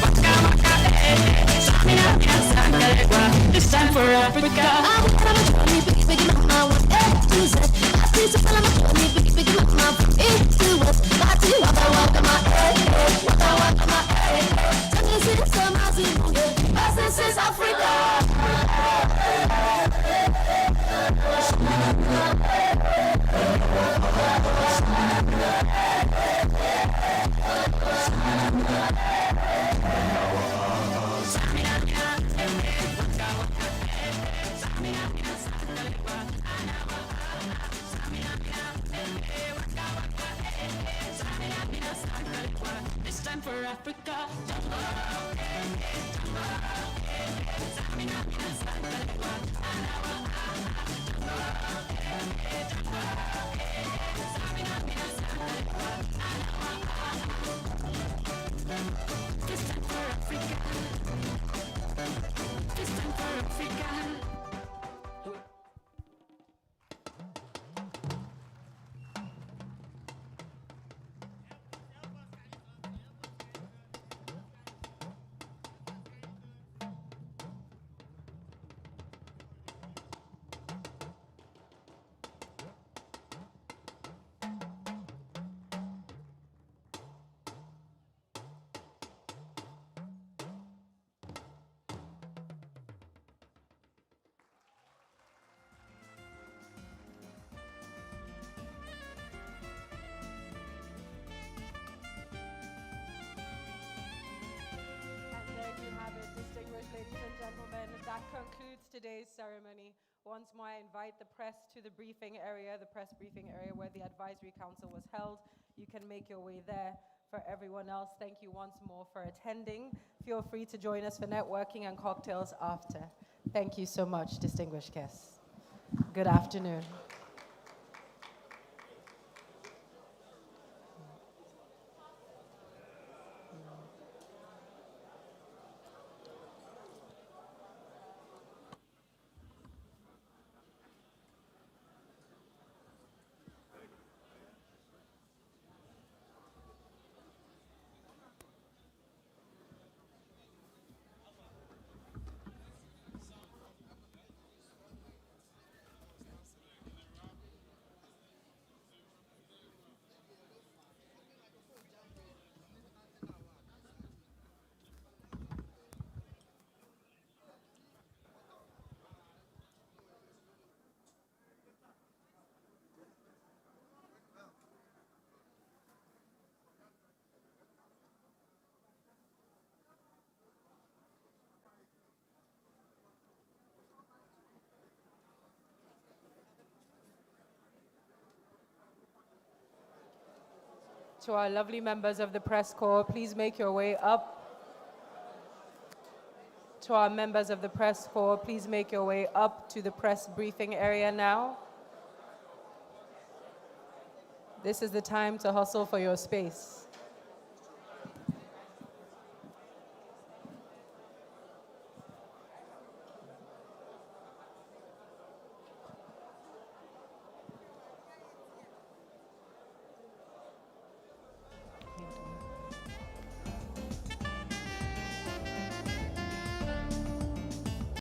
waka waka, tamina, sangalewa, this time for Africa. I'm on a journey, big mama, one A to Z. I see so I'm on a journey, big mama, from east to west. Party, waka waka, my waka waka, my this is amazing, yeah. This is Africa. This time for Africa. This time for Africa. This time for Africa. That concludes today's ceremony. Once more, I invite the press to the briefing area, the press briefing area where the Advisory Council was held. You can make your way there. for everyone else, thank you once more for attending. Feel free to join us for networking and cocktails after. Thank you so much, distinguished guests. Good afternoon. To our lovely members of the press corps, please make your way up. To our members of the press corps, please make your way up to the press briefing area now. This is the time to hustle for your space.